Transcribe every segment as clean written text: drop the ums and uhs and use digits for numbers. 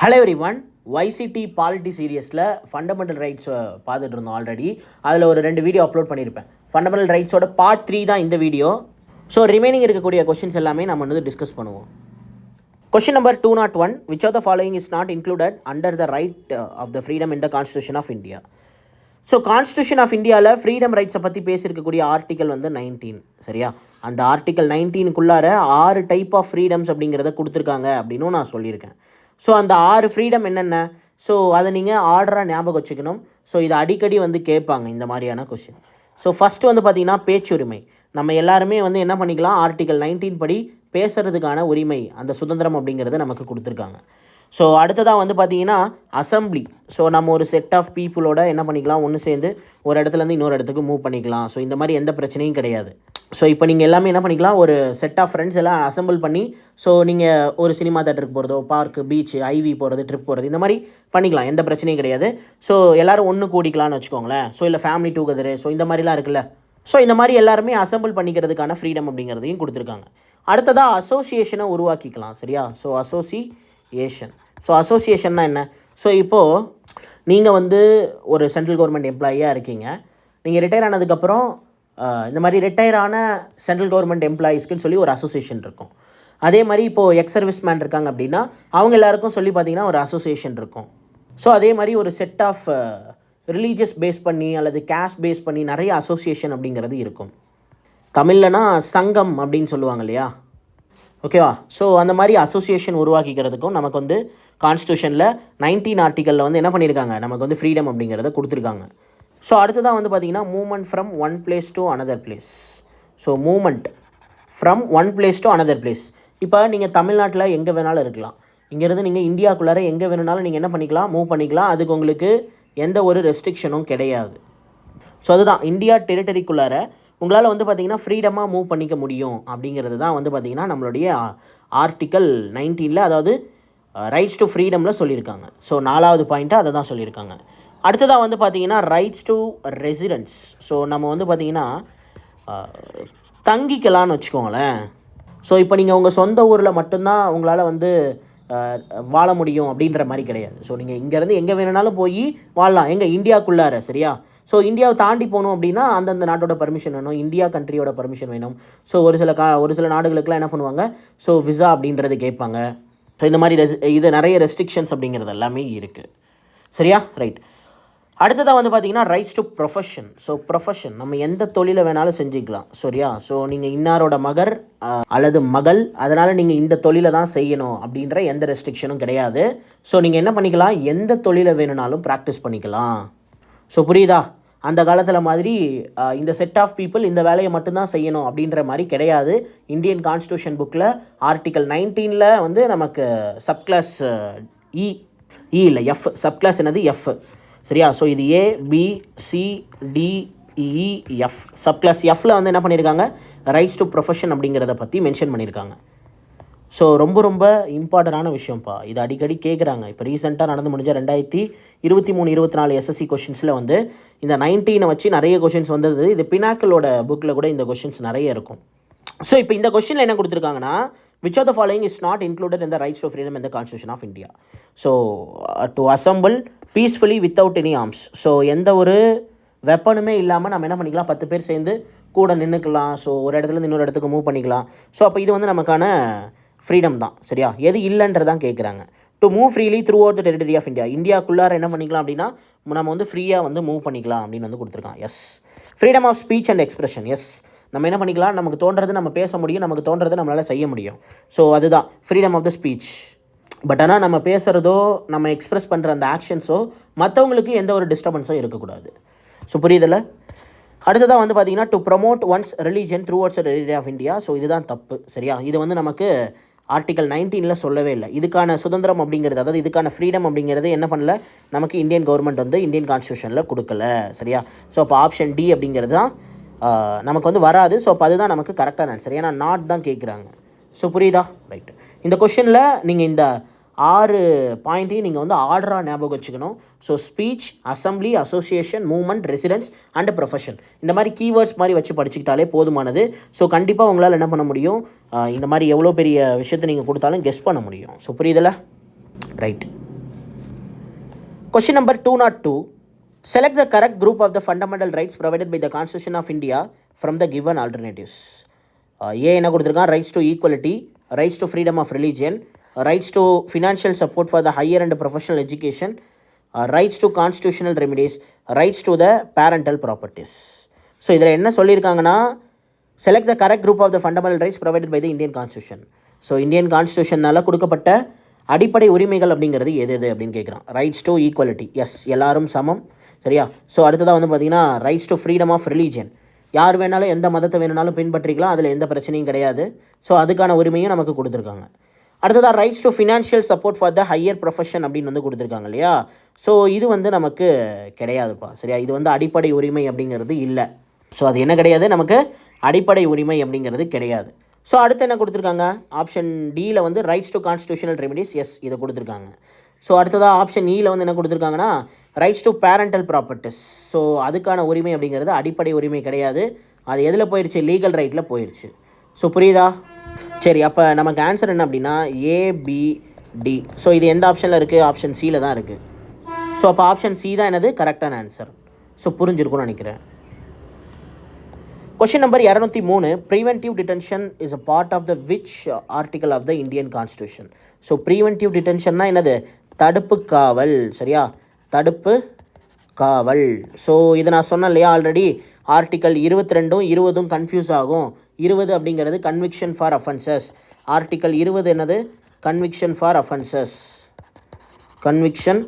Hello everyone. YCT polity சீரியஸில் fundamental rights பார்த்துட்டு இருந்தோம் ஆல்ரெடி. அதில் ஒரு 2 வீடியோ அப்லோட் பண்ணியிருப்பேன். ஃபண்டமெண்டல் ரைட்ஸோட பார்ட் 3 தான் இந்த வீடியோ. ஸோ ரிமைனிங் இருக்கக்கூடிய கொஷின்ஸ் எல்லாமே நம்ம வந்து டிஸ்கஸ் பண்ணுவோம். Question number 201. Which of the following is not included under the right of the freedom in the Constitution of India? So constitution of இந்தியாவில் ஃப்ரீடம் ரைட்ஸை பற்றி பேசியிருக்கக்கூடிய ஆர்டிக்கல் வந்து 19. சரியா? அந்த ஆர்டிக்கல் 19க்குள்ளார 6 டைப் ஆஃப் ஃப்ரீடம்ஸ் அப்படிங்கிறத கொடுத்துருக்காங்க அப்படின்னும் நான் சொல்லியிருக்கேன். ஸோ அந்த 6 ஃப்ரீடம் என்னென்ன? ஸோ அதை நீங்கள் ஆர்டராக ஞாபகம் வச்சுக்கணும். ஸோ இதை அடிக்கடி வந்து கேட்பாங்க இந்த மாதிரியான கொஷின். ஸோ ஃபஸ்ட்டு வந்து பார்த்திங்கன்னா பேச்சுரிமை. நம்ம எல்லாருமே வந்து என்ன பண்ணிக்கலாம், ஆர்டிக்கல் 19 படி பேசுகிறதுக்கான உரிமை, அந்த சுதந்திரம் அப்படிங்கிறத நமக்கு கொடுத்துருக்காங்க. ஸோ அடுத்ததாக வந்து பார்த்திங்கன்னா அசம்பிளி. ஸோ நம்ம ஒரு செட் ஆஃப் பீப்புளோட என்ன பண்ணிக்கலாம், ஒன்று சேர்ந்து ஒரு இடத்துலேருந்து இன்னொரு இடத்துக்கு மூவ் பண்ணிக்கலாம். ஸோ இந்த மாதிரி எந்த பிரச்சனையும் கிடையாது. ஸோ இப்போ நீங்கள் எல்லாமே என்ன பண்ணிக்கலாம், ஒரு செட் ஆஃப் ஃப்ரெண்ட்ஸ் எல்லாம் அசம்பிள் பண்ணி ஸோ நீங்கள் ஒரு சினிமா தேட்டருக்கு போகிறதோ, பார்க்கு, பீச், ஐவி போகிறது, ட்ரிப் போகிறது, இந்த மாதிரி பண்ணிக்கலாம். எந்த பிரச்சனையும் கிடையாது. ஸோ எல்லோரும் ஒன்று கூடிக்கலாம்னு வச்சுக்கோங்களேன். ஸோ இல்லை ஃபேமிலி டூகெதரு, ஸோ இந்த மாதிரிலாம் இருக்குல்ல. ஸோ இந்த மாதிரி எல்லாருமே அசம்பிள் பண்ணிக்கிறதுக்கான ஃப்ரீடம் அப்படிங்கிறதையும் கொடுத்துருக்காங்க. அடுத்ததாக அசோசியேஷனை உருவாக்கிக்கலாம். சரியா? So association. ஸோ அசோசியேஷன்னா என்ன? ஸோ இப்போது நீங்கள் வந்து ஒரு சென்ட்ரல் கவர்மெண்ட் எம்ப்ளாயியாக இருக்கீங்க. நீங்கள் ரிட்டையர் ஆனதுக்கப்புறம் இந்த மாதிரி ரிட்டையர் ஆன சென்ட்ரல் கவர்மெண்ட் எம்ப்ளாயீஸ்க்குன்னு சொல்லி ஒரு அசோசியேஷன் இருக்கும். அதே மாதிரி இப்போது எக்ஸ் சர்வீஸ் மேன் இருக்காங்க அப்படின்னா அவங்க எல்லாருக்கும் சொல்லி பார்த்திங்கன்னா ஒரு அசோசியேஷன் இருக்கும். ஸோ அதே மாதிரி ஒரு செட் ஆஃப் ரிலீஜியஸ் பேஸ் பண்ணி அல்லது கேஸ்ட் பேஸ் பண்ணி நிறைய அசோசியேஷன் அப்படிங்கிறது இருக்கும். தமிழ்லனா சங்கம் அப்படின்னு சொல்லுவாங்க இல்லையா? ஓகேவா? ஸோ அந்த மாதிரி அசோசியேஷன் உருவாக்கிக்கிறதுக்கும் நமக்கு வந்து கான்ஸ்டியூஷனில் 19 ஆர்டிக்கலில் வந்து என்ன பண்ணியிருக்காங்க, நமக்கு வந்து ஃப்ரீடம் அப்படிங்கிறத கொடுத்துருக்காங்க. ஸோ அடுத்ததாக வந்து பார்த்திங்கன்னா movement from one place to another place. So movement from one place to another place. இப்போ நீங்கள் தமிழ்நாட்டில் எங்கே வேணாலும் இருக்கலாம். இங்கேருந்து நீங்கள் இந்தியாவுக்குள்ளார எங்கே வேணுனாலும் நீங்கள் என்ன பண்ணிக்கலாம், மூவ் பண்ணிக்கலாம். அதுக்கு உங்களுக்கு எந்த ஒரு ரெஸ்ட்ரிக்ஷனும் கிடையாது. ஸோ அதுதான் இந்தியா டெரிட்டரிக்குள்ளார உங்களால் வந்து பார்த்திங்கன்னா ஃப்ரீடமாக மூவ் பண்ணிக்க முடியும் அப்படிங்கிறது தான் வந்து பார்த்திங்கன்னா நம்மளுடைய ஆர்டிக்கல் 19ல், அதாவது ரைட்ஸ் டு ஃப்ரீடமில் சொல்லியிருக்காங்க. ஸோ 4வது பாயிண்ட்டாக அதை தான் சொல்லியிருக்காங்க. அடுத்ததாக வந்து பார்த்திங்கன்னா ரைட்ஸ் டு ரெசிடென்ஸ். ஸோ நம்ம வந்து பார்த்திங்கன்னா தங்கிக்கலான்னு வச்சுக்கோங்களேன். ஸோ இப்போ நீங்கள் உங்கள் சொந்த ஊரில் மட்டும்தான் உங்களால் வந்து வாழ முடியும் அப்படின்ற மாதிரி கிடையாது. ஸோ நீங்கள் இங்கேருந்து எங்கே வேணுனாலும் போய் வாழலாம், எங்கள் இந்தியாவுக்குள்ளார. சரியா? ஸோ இந்தியாவை தாண்டி போகணும் அப்படின்னா அந்தந்த நாட்டோட பர்மிஷன் வேணும், இந்தியா கண்ட்ரியோட பர்மிஷன் வேணும். ஸோ ஒரு சில நாடுகளுக்கெலாம் என்ன பண்ணுவாங்க, ஸோ விசா அப்படின்றது கேட்பாங்க. ஸோ இந்த மாதிரி இது நிறைய ரெஸ்ட்ரிக்ஷன்ஸ் அப்படிங்கிறது எல்லாமே இருக்குது. சரியா? ரைட். அடுத்ததாக வந்து பார்த்திங்கன்னா rights to profession. So profession நம்ம எந்த தொழிலை வேணாலும் செஞ்சுக்கலாம். சரியா? ஸோ நீங்கள் இன்னாரோட மகர் அல்லது மகள், அதனால் நீங்கள் இந்த தொழிலை தான் செய்யணும் அப்படின்ற எந்த ரெஸ்ட்ரிக்ஷனும் கிடையாது. ஸோ நீங்கள் என்ன பண்ணிக்கலாம், எந்த தொழிலை வேணுனாலும் ப்ராக்டிஸ் பண்ணிக்கலாம். ஸோ புரியுதா? அந்த காலத்தில் மாதிரி இந்த செட் ஆஃப் பீப்புள் இந்த வேலையை மட்டும்தான் செய்யணும் அப்படின்ற மாதிரி கிடையாது. இந்தியன் கான்ஸ்டியூஷன் புக்கில் ஆர்டிக்கல் 19ல் வந்து நமக்கு சப்கிளாஸ் இல்லை எஃப், சப்கிளாஸ் என்னது எஃப். சரியா? ஸோ இது ABCDEF. சப்கிளாஸ் எஃப்பில் வந்து என்ன பண்ணியிருக்காங்க, ரைட்ஸ் டு ப்ரொஃபஷன் அப்படிங்கிறத பற்றி மென்ஷன் பண்ணியிருக்காங்க. ஸோ ரொம்ப ரொம்ப இம்பார்ட்டண்டான விஷயம்ப்பா. இது அடிக்கடி கேட்குறாங்க. இப்போ ரீசெண்டாக நடந்து முடிஞ்ச 2023-24 SSC கொஷின்ஸில் வந்து இந்த 19 வச்சு நிறைய கொஷின்ஸ் வந்தது. இது பினாக்கிளோட புக்கில் கூட இந்த கொஷின்ஸ் நிறைய இருக்கும். ஸோ இப்போ இந்த கொஷினில் என்ன கொடுத்துருக்காங்கன்னா, which of the following is not included in the rights to freedom in the Constitution of India? So to assemble peacefully without any arms. So எந்த ஒரு வெப்பனுமே இல்லாமல் நம்ம என்ன பண்ணிக்கலாம், 10 பேர் சேர்ந்து கூட நின்றுக்கலாம். ஸோ ஒரு இடத்துலேருந்து இன்னொரு இடத்துக்கு மூவ் பண்ணிக்கலாம். ஸோ அப்போ இது வந்து நமக்கான ஃப்ரீடம் தான். சரியா? எது இல்லைன்றதான் கேட்குறாங்க. To move freely throughout the territory of India. இந்தியாக்குள்ளார என்ன பண்ணிக்கலாம் அப்படின்னா நம்ம வந்து ஃப்ரீயாக வந்து மூவ் பண்ணிக்கலாம் அப்படின்னு வந்து கொடுத்துருக்கான். Yes. Freedom of speech and expression. Yes. நம்ம என்ன பண்ணிக்கலாம், நமக்கு தோன்றது நம்ம பேச முடியும், நமக்கு தோன்றது நம்மளால் செய்ய முடியும். ஸோ அதுதான் freedom of the speech. But ஆனால் நம்ம பேசுகிறதோ நம்ம எக்ஸ்ப்ரெஸ் பண்ணுற அந்த ஆக்ஷன்ஸோ மற்றவங்களுக்கு எந்த ஒரு டிஸ்டர்பன்ஸோ இருக்கக்கூடாது. ஸோ புரியுதில்ல? அடுத்ததாக வந்து பார்த்திங்கன்னா to promote one's religion throughout the territory of India. So இதுதான் தப்பு. சரியா? இது வந்து நமக்கு ஆர்டிக்கல் 19ல் சொல்லவே இல்லை. இதுக்கான சுதந்திரம் அப்படிங்கிறது, அதாவது இதுக்கான ஃப்ரீடம் அப்படிங்கிறது என்ன பண்ணல, நமக்கு இந்தியன் கவர்மெண்ட் வந்து இந்தியன் கான்ஸ்டியூஷனில் கொடுக்கல. சரியா? ஸோ அப்போ ஆப்ஷன் டி அப்படிங்கிறது தான் நமக்கு வந்து வராது. ஸோ அப்போ அதுதான் நமக்கு கரெக்டான ஆன்சர். ஏன்னா நாட் தான் கேட்குறாங்க. ஸோ புரியுதா? ரைட். இந்த கொஷனில் நீங்கள் இந்த 6 பாயிண்ட்டையும் நீங்கள் வந்து ஆர்டராக ஞாபகம் வச்சுக்கணும். So speech, assembly, association, movement, residence and profession, இந்த மாதிரி கீவேர்ட்ஸ் மாதிரி வச்சு படிச்சுக்கிட்டாலே போதுமானது. ஸோ கண்டிப்பாக உங்களால் என்ன பண்ண முடியும், இந்த மாதிரி எவ்வளோ பெரிய விஷயத்தை நீங்கள் கொடுத்தாலும் கெஸ் பண்ண முடியும். ஸோ புரியுதில்ல? Right. Question number 202. Select the correct group of the fundamental rights provided by the Constitution of India from the given alternatives. A என்ன கொடுத்துருக்கான், rights to equality, rights to freedom of religion, rights to financial support for the higher and professional education, rights to constitutional remedies, rights to the parental properties. So இதில் என்ன சொல்லியிருக்காங்கன்னா, select the correct group of the fundamental rights provided by the Indian constitution. So Indian கான்ஸ்டியூஷனால் கொடுக்கப்பட்ட அடிப்படை உரிமைகள் அப்படிங்கிறது எது எது அப்படின்னு கேட்குறான். ரைட்ஸ் டு ஈக்குவலிட்டி, எஸ், எல்லாரும் சமம், சரியா. ஸோ அடுத்ததாக வந்து பார்த்திங்கன்னா rights to freedom of religion, யார் வேணாலும் எந்த மதத்தை வேணுனாலும் பின்பற்றிக்கலாம், அதில் எந்த பிரச்சனையும் கிடையாது. ஸோ அதுக்கான உரிமையும் நமக்கு கொடுத்துருக்காங்க. அடுத்ததாக rights to financial support for the higher profession அப்படின்னு வந்து கொடுத்துருக்காங்க இல்லையா. ஸோ இது வந்து நமக்கு கிடையாதுப்பா, சரியா. இது வந்து அடிப்படை உரிமை அப்படிங்கிறது இல்லை. ஸோ அது என்ன கிடையாது, நமக்கு அடிப்படை உரிமை அப்படிங்கிறது கிடையாது. ஸோ அடுத்து என்ன கொடுத்துருக்காங்க, ஆப்ஷன் டியில் வந்து rights to constitutional remedies, yes, இதை கொடுத்துருக்காங்க. ஸோ அடுத்ததாக ஆப்ஷன் இயில் வந்து என்ன கொடுத்துருக்காங்கன்னா rights to parental properties. So அதுக்கான உரிமை அப்படிங்கிறது அடிப்படை உரிமை கிடையாது, அது எதில் போயிடுச்சு, லீகல் ரைட்டில் போயிடுச்சு. ஸோ புரியுதா? சரி, அப்போ நமக்கு ஆன்சர் என்ன அப்படின்னா ஏபிடி. ஸோ இது எந்த ஆப்ஷனில் இருக்குது, ஆப்ஷன் சியில் தான் இருக்குது. ஸோ அப்போ ஆப்ஷன் சி தான் என்னது கரெக்டான ஆன்சர். ஸோ புரிஞ்சிருக்கும்னு நினைக்கிறேன். Question number 203. Preventive detention is a part of the which article of the Indian constitution. So preventive டிடென்ஷன்னா என்னது, தடுப்பு காவல், சரியா, தடுப்பு காவல். ஸோ இதை நான் சொன்னேன் இல்லையா ஆல்ரெடி, ஆர்டிக்கல் 22ம் 20ம் கன்ஃபியூஸ் ஆகும். 20 அப்படிங்கிறது கன்விக்ஷன் ஃபார் அஃபென்சஸ், ஆர்டிக்கல் 20 என்னது, conviction for offences, conviction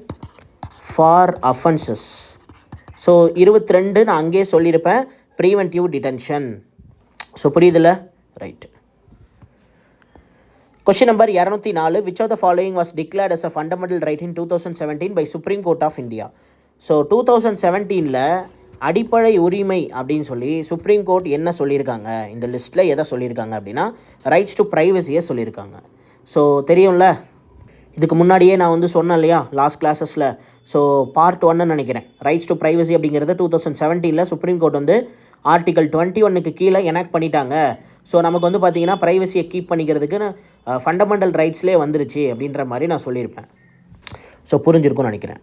for offences. So 22 நான் அங்கேயே சொல்லியிருப்பேன், ப்ரிவென்டிவ் டிடென்ஷன். ஸோ புரியுதில்ல, right. Question number 204. Which of the following was declared as a fundamental right in 2017 by Supreme Court of India? So 2017 அடிப்படை உரிமை அப்படின்னு சொல்லி supreme court என்ன சொல்லியிருக்காங்க, இந்த லிஸ்ட்டில் எதை சொல்லியிருக்காங்க அப்படின்னா ரைட்ஸ் டு ப்ரைவசியை சொல்லியிருக்காங்க. ஸோ தெரியும்ல, இதுக்கு முன்னாடியே நான் வந்து சொன்னேன் இல்லையா லாஸ்ட் கிளாஸஸில். ஸோ பார்ட் 1 நினைக்கிறேன், ரைட்ஸ் டு ப்ரைவசி அப்படிங்கிறது 2017 சுப்ரீம் கோர்ட் வந்து ஆர்டிகல் 21க்கு கீழே எனாக்ட் பண்ணிட்டாங்க. ஸோ நமக்கு வந்து பார்த்திங்கன்னா ப்ரைவசியை கீப் பண்ணிக்கிறதுக்குன்னு ஃபண்டமெண்டல் ரைட்ஸ்லேயே வந்துருச்சு அப்படின்ற மாதிரி நான் சொல்லியிருப்பேன். ஸோ புரிஞ்சிருக்கும்னு நினைக்கிறேன்.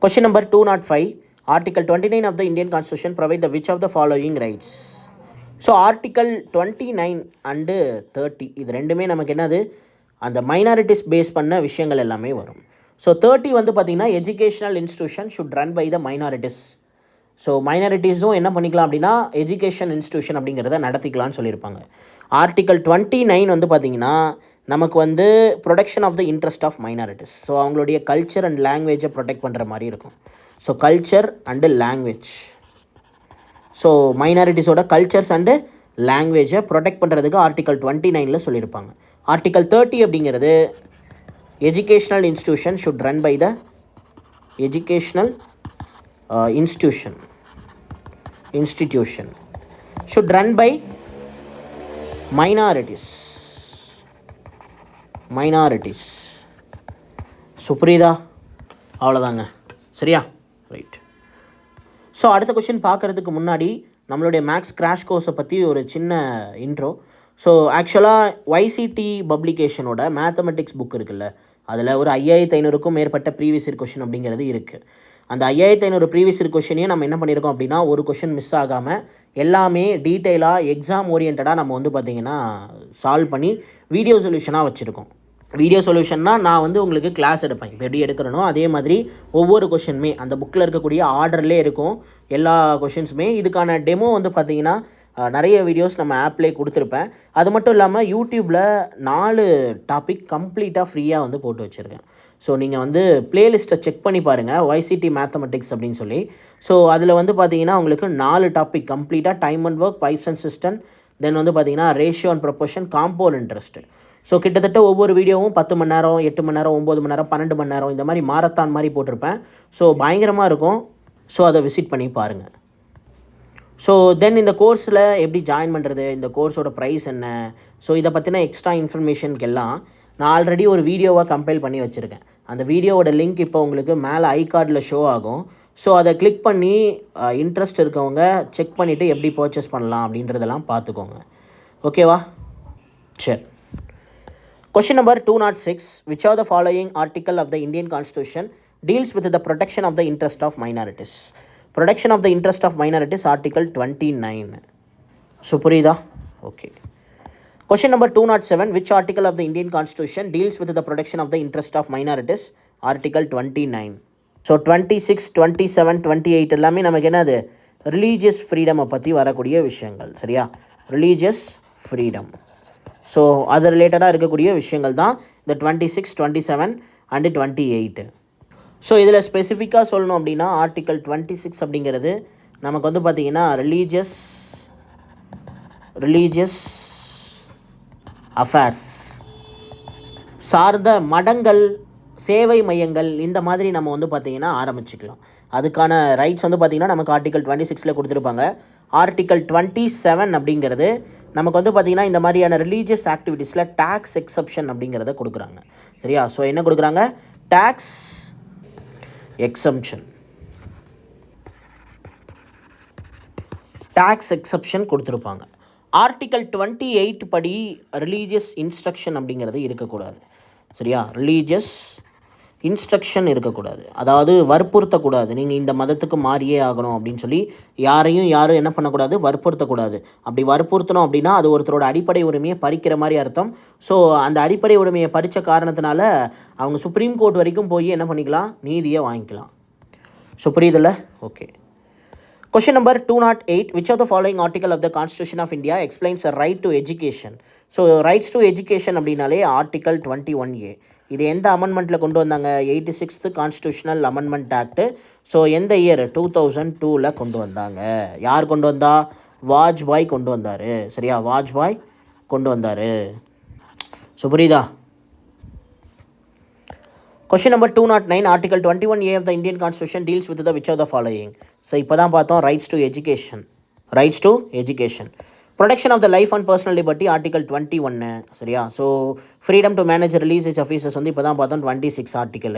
Question number 205. Article 29 of the Indian constitution provide the which of the following rights. So article 29 and 30 இது ரெண்டுமே நமக்கு என்னது, அந்த மைனாரிட்டிஸ் பேஸ் பண்ண விஷயங்கள் எல்லாமே வரும். ஸோ 30 வந்து பார்த்திங்கன்னா educational institution should run by the minorities. So மைனாரிட்டிஸும் என்ன பண்ணிக்கலாம் அப்படின்னா எஜுகேஷன் இன்ஸ்டியூஷன் அப்படிங்கிறத நடத்திக்கலாம்னு சொல்லியிருப்பாங்க. ஆர்டிக்கல் 29 வந்து பார்த்திங்கன்னா நமக்கு வந்து protection of the interest of minorities. So அவங்களுடைய கல்ச்சர் அண்ட் லாங்குவேஜை ப்ரொடெக்ட் பண்ணுற மாதிரி இருக்கும். So culture and language, so மைனாரிட்டிஸோட கல்ச்சர்ஸ் அண்டு லாங்குவேஜை ப்ரொடெக்ட் பண்ணுறதுக்கு ஆர்டிக்கல் 29 சொல்லியிருப்பாங்க. ஆர்டிக்கல் 30 அப்படிங்கிறது educational institution should run by the educational institution should run by minorities. So புரியுதா, அவ்வளோதாங்க, சரியா, ரைட். ஸோ அடுத்த கொஷின் பார்க்குறதுக்கு முன்னாடி நம்மளுடைய மேக்ஸ் கிராஷ் கோர்ஸை பற்றி ஒரு சின்ன இன்ட்ரோ. ஸோ ஆக்சுவலாக YCT பப்ளிகேஷனோட மேத்தமெட்டிக்ஸ் புக் இருக்குல்ல, அதில் ஒரு 5500க்கும் மேற்பட்ட ப்ரீவியஸ் இயர் கொஷின் அப்படிங்கிறது இருக்குது. அந்த 5500 ப்ரீவியஸ் இயர் கொஷினையும் நம்ம என்ன பண்ணியிருக்கோம் அப்படின்னா ஒரு கொஷின் மிஸ் ஆகாமல் எல்லாமே டீட்டெயிலாக எக்ஸாம் ஓரியன்டாக நம்ம வந்து பார்த்திங்கன்னா சால்வ் பண்ணி வீடியோ சொல்யூஷனாக வச்சுருக்கோம். வீடியோ சொல்யூஷன்னா நான் வந்து உங்களுக்கு கிளாஸ் எடுப்பேன், இப்போ எப்படி எடுக்கிறனோ அதே மாதிரி ஒவ்வொரு கொஷினுமே அந்த புக்கில் இருக்கக்கூடிய ஆர்டர்லேயே இருக்கும் எல்லா கொஷின்ஸுமே. இதுக்கான டெமோ வந்து பார்த்திங்கன்னா நிறைய வீடியோஸ் நம்ம ஆப்லேயே கொடுத்துருப்பேன். அது மட்டும் இல்லாமல் யூடியூப்பில் 4 டாபிக் கம்ப்ளீட்டாக ஃப்ரீயாக வந்து போட்டு வச்சுருக்கேன். ஸோ நீங்கள் வந்து ப்ளேலிஸ்ட்டை செக் பண்ணி பாருங்கள், YCT மேத்தமெட்டிக்ஸ் அப்படின்னு சொல்லி. ஸோ அதில் வந்து பார்த்தீங்கன்னா உங்களுக்கு 4 டாபிக் கம்ப்ளீட்டாக time and work, pipes and system, then வந்து பார்த்தீங்கன்னா ratio and proportion, compound interest. So கிட்டத்தட்ட ஒவ்வொரு வீடியோவும் 10 மணி நேரம், 8 மணி நேரம், 9 மணி நேரம், 12 மணி நேரம், இந்த மாதிரி மாரத்தான் மாதிரி போட்டிருப்பேன். ஸோ பயங்கரமாக இருக்கும். ஸோ அதை விசிட் பண்ணி பாருங்கள். ஸோ தென் இந்த கோர்ஸில் எப்படி ஜாயின் பண்ணுறது, இந்த கோர்ஸோட ப்ரைஸ் என்ன, ஸோ இதை பற்றின எக்ஸ்ட்ரா இன்ஃபர்மேஷனுக்கெல்லாம் நான் ஆல்ரெடி ஒரு வீடியோவாக கம்பைல் பண்ணி வச்சுருக்கேன். அந்த வீடியோவோட லிங்க் இப்போ உங்களுக்கு மேலே ஐகார்டில் ஷோ ஆகும். ஸோ அதை கிளிக் பண்ணி இன்ட்ரெஸ்ட் இருக்கவங்க செக் பண்ணிவிட்டு எப்படி பர்ச்சேஸ் பண்ணலாம் அப்படின்றதெல்லாம் பார்த்துக்கோங்க. ஓகேவா? சரி. Question number 206. Which of the following article of the Indian Constitution deals with the protection of the interest of minorities? Protection of the interest of minorities, Article 29. So, புரியுதா? Okay. Question number 207. Which article of the Indian Constitution deals with the protection of the interest of minorities? Article 29. So, 26, 27, 28 எல்லாமே நமக்கு என்னது religious ஃப்ரீடமை பற்றி வரக்கூடிய விஷயங்கள். சரியா? Religious freedom. So அது ரிலேட்டடாக இருக்கக்கூடிய விஷயங்கள் தான் இந்த 26, 27 அண்டு 28. ஸோ இதில் ஸ்பெசிஃபிக்காக சொல்லணும் அப்படின்னா ஆர்டிக்கல் 26 அப்படிங்கிறது நமக்கு வந்து பார்த்திங்கன்னா ரிலீஜியஸ் அஃபேர்ஸ் சார்ந்த மடங்கள், சேவை மையங்கள், இந்த மாதிரி நம்ம வந்து பார்த்திங்கன்னா ஆரம்பிச்சுக்கலாம். அதுக்கான ரைட்ஸ் வந்து பார்த்திங்கன்னா நமக்கு ஆர்டிக்கல் 26 கொடுத்துருப்பாங்க. ஆர்டிக்கல் 27 அப்படிங்கிறது நமக்கு வந்து பார்த்திங்கன்னா இந்த மாதிரியான ரிலீஜியஸ் ஆக்டிவிட்டீஸில் டேக்ஸ் எக்ஸப்ஷன் அப்படிங்கிறத கொடுக்குறாங்க. சரியா? ஸோ என்ன கொடுக்குறாங்க? Tax exemption. டேக்ஸ் எக்ஸப்ஷன் கொடுத்துருப்பாங்க. ஆர்டிக்கல் 28 படி ரிலீஜியஸ் இன்ஸ்ட்ரக்ஷன் அப்படிங்கிறது இருக்கக்கூடாது. சரியா? ரிலீஜியஸ் இன்ஸ்ட்ரக்ஷன் இருக்கக்கூடாது, அதாவது வற்புறுத்தக்கூடாது. நீங்கள் இந்த மதத்துக்கு மாறியே ஆகணும் அப்படின்னு சொல்லி யாரும் என்ன பண்ணக்கூடாது? வற்புறுத்தக்கூடாது. அப்படி வற்புறுத்தணும் அப்படின்னா அது ஒருத்தரோட அடிப்படை உரிமையை பறிக்கிற மாதிரி அர்த்தம். ஸோ அந்த அடிப்படை உரிமையை பறித்த காரணத்தினால அவங்க சுப்ரீம் கோர்ட் வரைக்கும் போய் என்ன பண்ணிக்கலாம்? நீதியை வாங்கிக்கலாம். So புரியுதில்ல? Okay. Question number 208. Which of the following article of the Constitution of India explains a right to education? So rights to education அப்படின்னாலே ஆர்டிக்கல் 21A. இது எந்த அமெண்ட்மெண்ட்டில் கொண்டு வந்தாங்க? 86th constitutional amendment act. So எந்த இயர்? 2002 கொண்டு வந்தாங்க. யார் கொண்டு வந்தா? வாஜ்பாய் கொண்டு வந்தார். சரியா? வாஜ்பாய் கொண்டு வந்தார். ஸோ புரியுதா? Question number 209. Article 21A of the Indian Constitution deals with the which of the following? So இப்போ தான் பார்த்தோம் rights to education. Rights to education. Protection of the life and personal liberty article 21. சரியா? So freedom to manage religious affairs வந்து இப்போ தான் பார்த்தோம் 26 ஆர்டிக்கல்.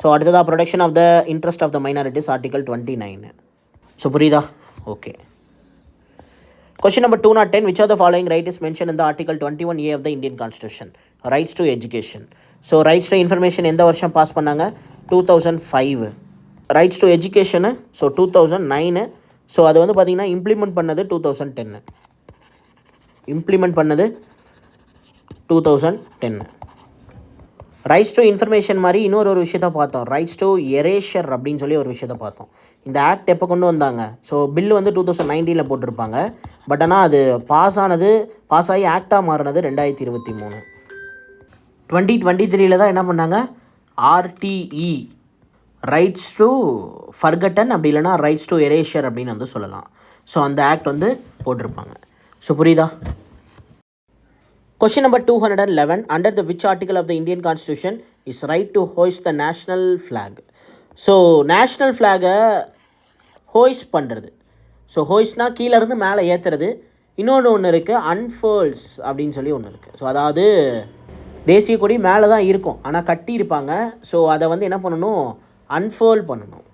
So அடுத்ததாக protection of the interest of the minorities article 29. So புரியுதா? Okay. Question number 210. Which of the following right is mentioned in the Article 21A of the Indian Constitution? Rights to education. So rights to information எந்த வருஷம் pass பண்ணாங்க? 2005. Rights to education so 2009. So அது வந்து பார்த்திங்கன்னா implement பண்ணது 2010. Implement பண்ணது 2010. Rights to information மாதிரி இன்னொரு விஷயத்த பார்த்தோம். ரைட்ஸ் டு எரேஷர் அப்படின்னு சொல்லி ஒரு விஷயத்த பார்த்தோம். இந்த ஆக்ட் எப்போ கொண்டு வந்தாங்க? ஸோ பில்லு வந்து 2019 போட்டிருப்பாங்க. பட் ஆனால் அது பாஸ் ஆகி ஆக்டாக மாறினது 2023. 2023 தான் என்ன பண்ணாங்க? ஆர்டிஇ ரைட்ஸ் டு ஃபர்கட்டன் அப்படி இல்லைனா ரைட்ஸ் டு எரேஷர் அப்படின்னு வந்து சொல்லலாம். ஸோ அந்த ஆக்ட் வந்து போட்டிருப்பாங்க. ஸோ புரியுதா? Question number 211. Under the which article of the Indian Constitution is right to hoist the national flag? So national ஃப்ளாகை ஹோய்ஸ்ட் பண்ணுறது. ஸோ ஹோய்ஸ்ட்னா கீழேருந்து மேலே ஏற்றுறது. ஒன்று இருக்குது அன்ஃபோல்ஸ் அப்படின்னு சொல்லி ஒன்று இருக்குது. ஸோ அதாவது தேசிய கொடி மேலே தான் இருக்கும், ஆனால் கட்டி இருப்பாங்க. ஸோ அதை வந்து என்ன பண்ணணும்? அன்ஃபோல்ட் பண்ணணும்.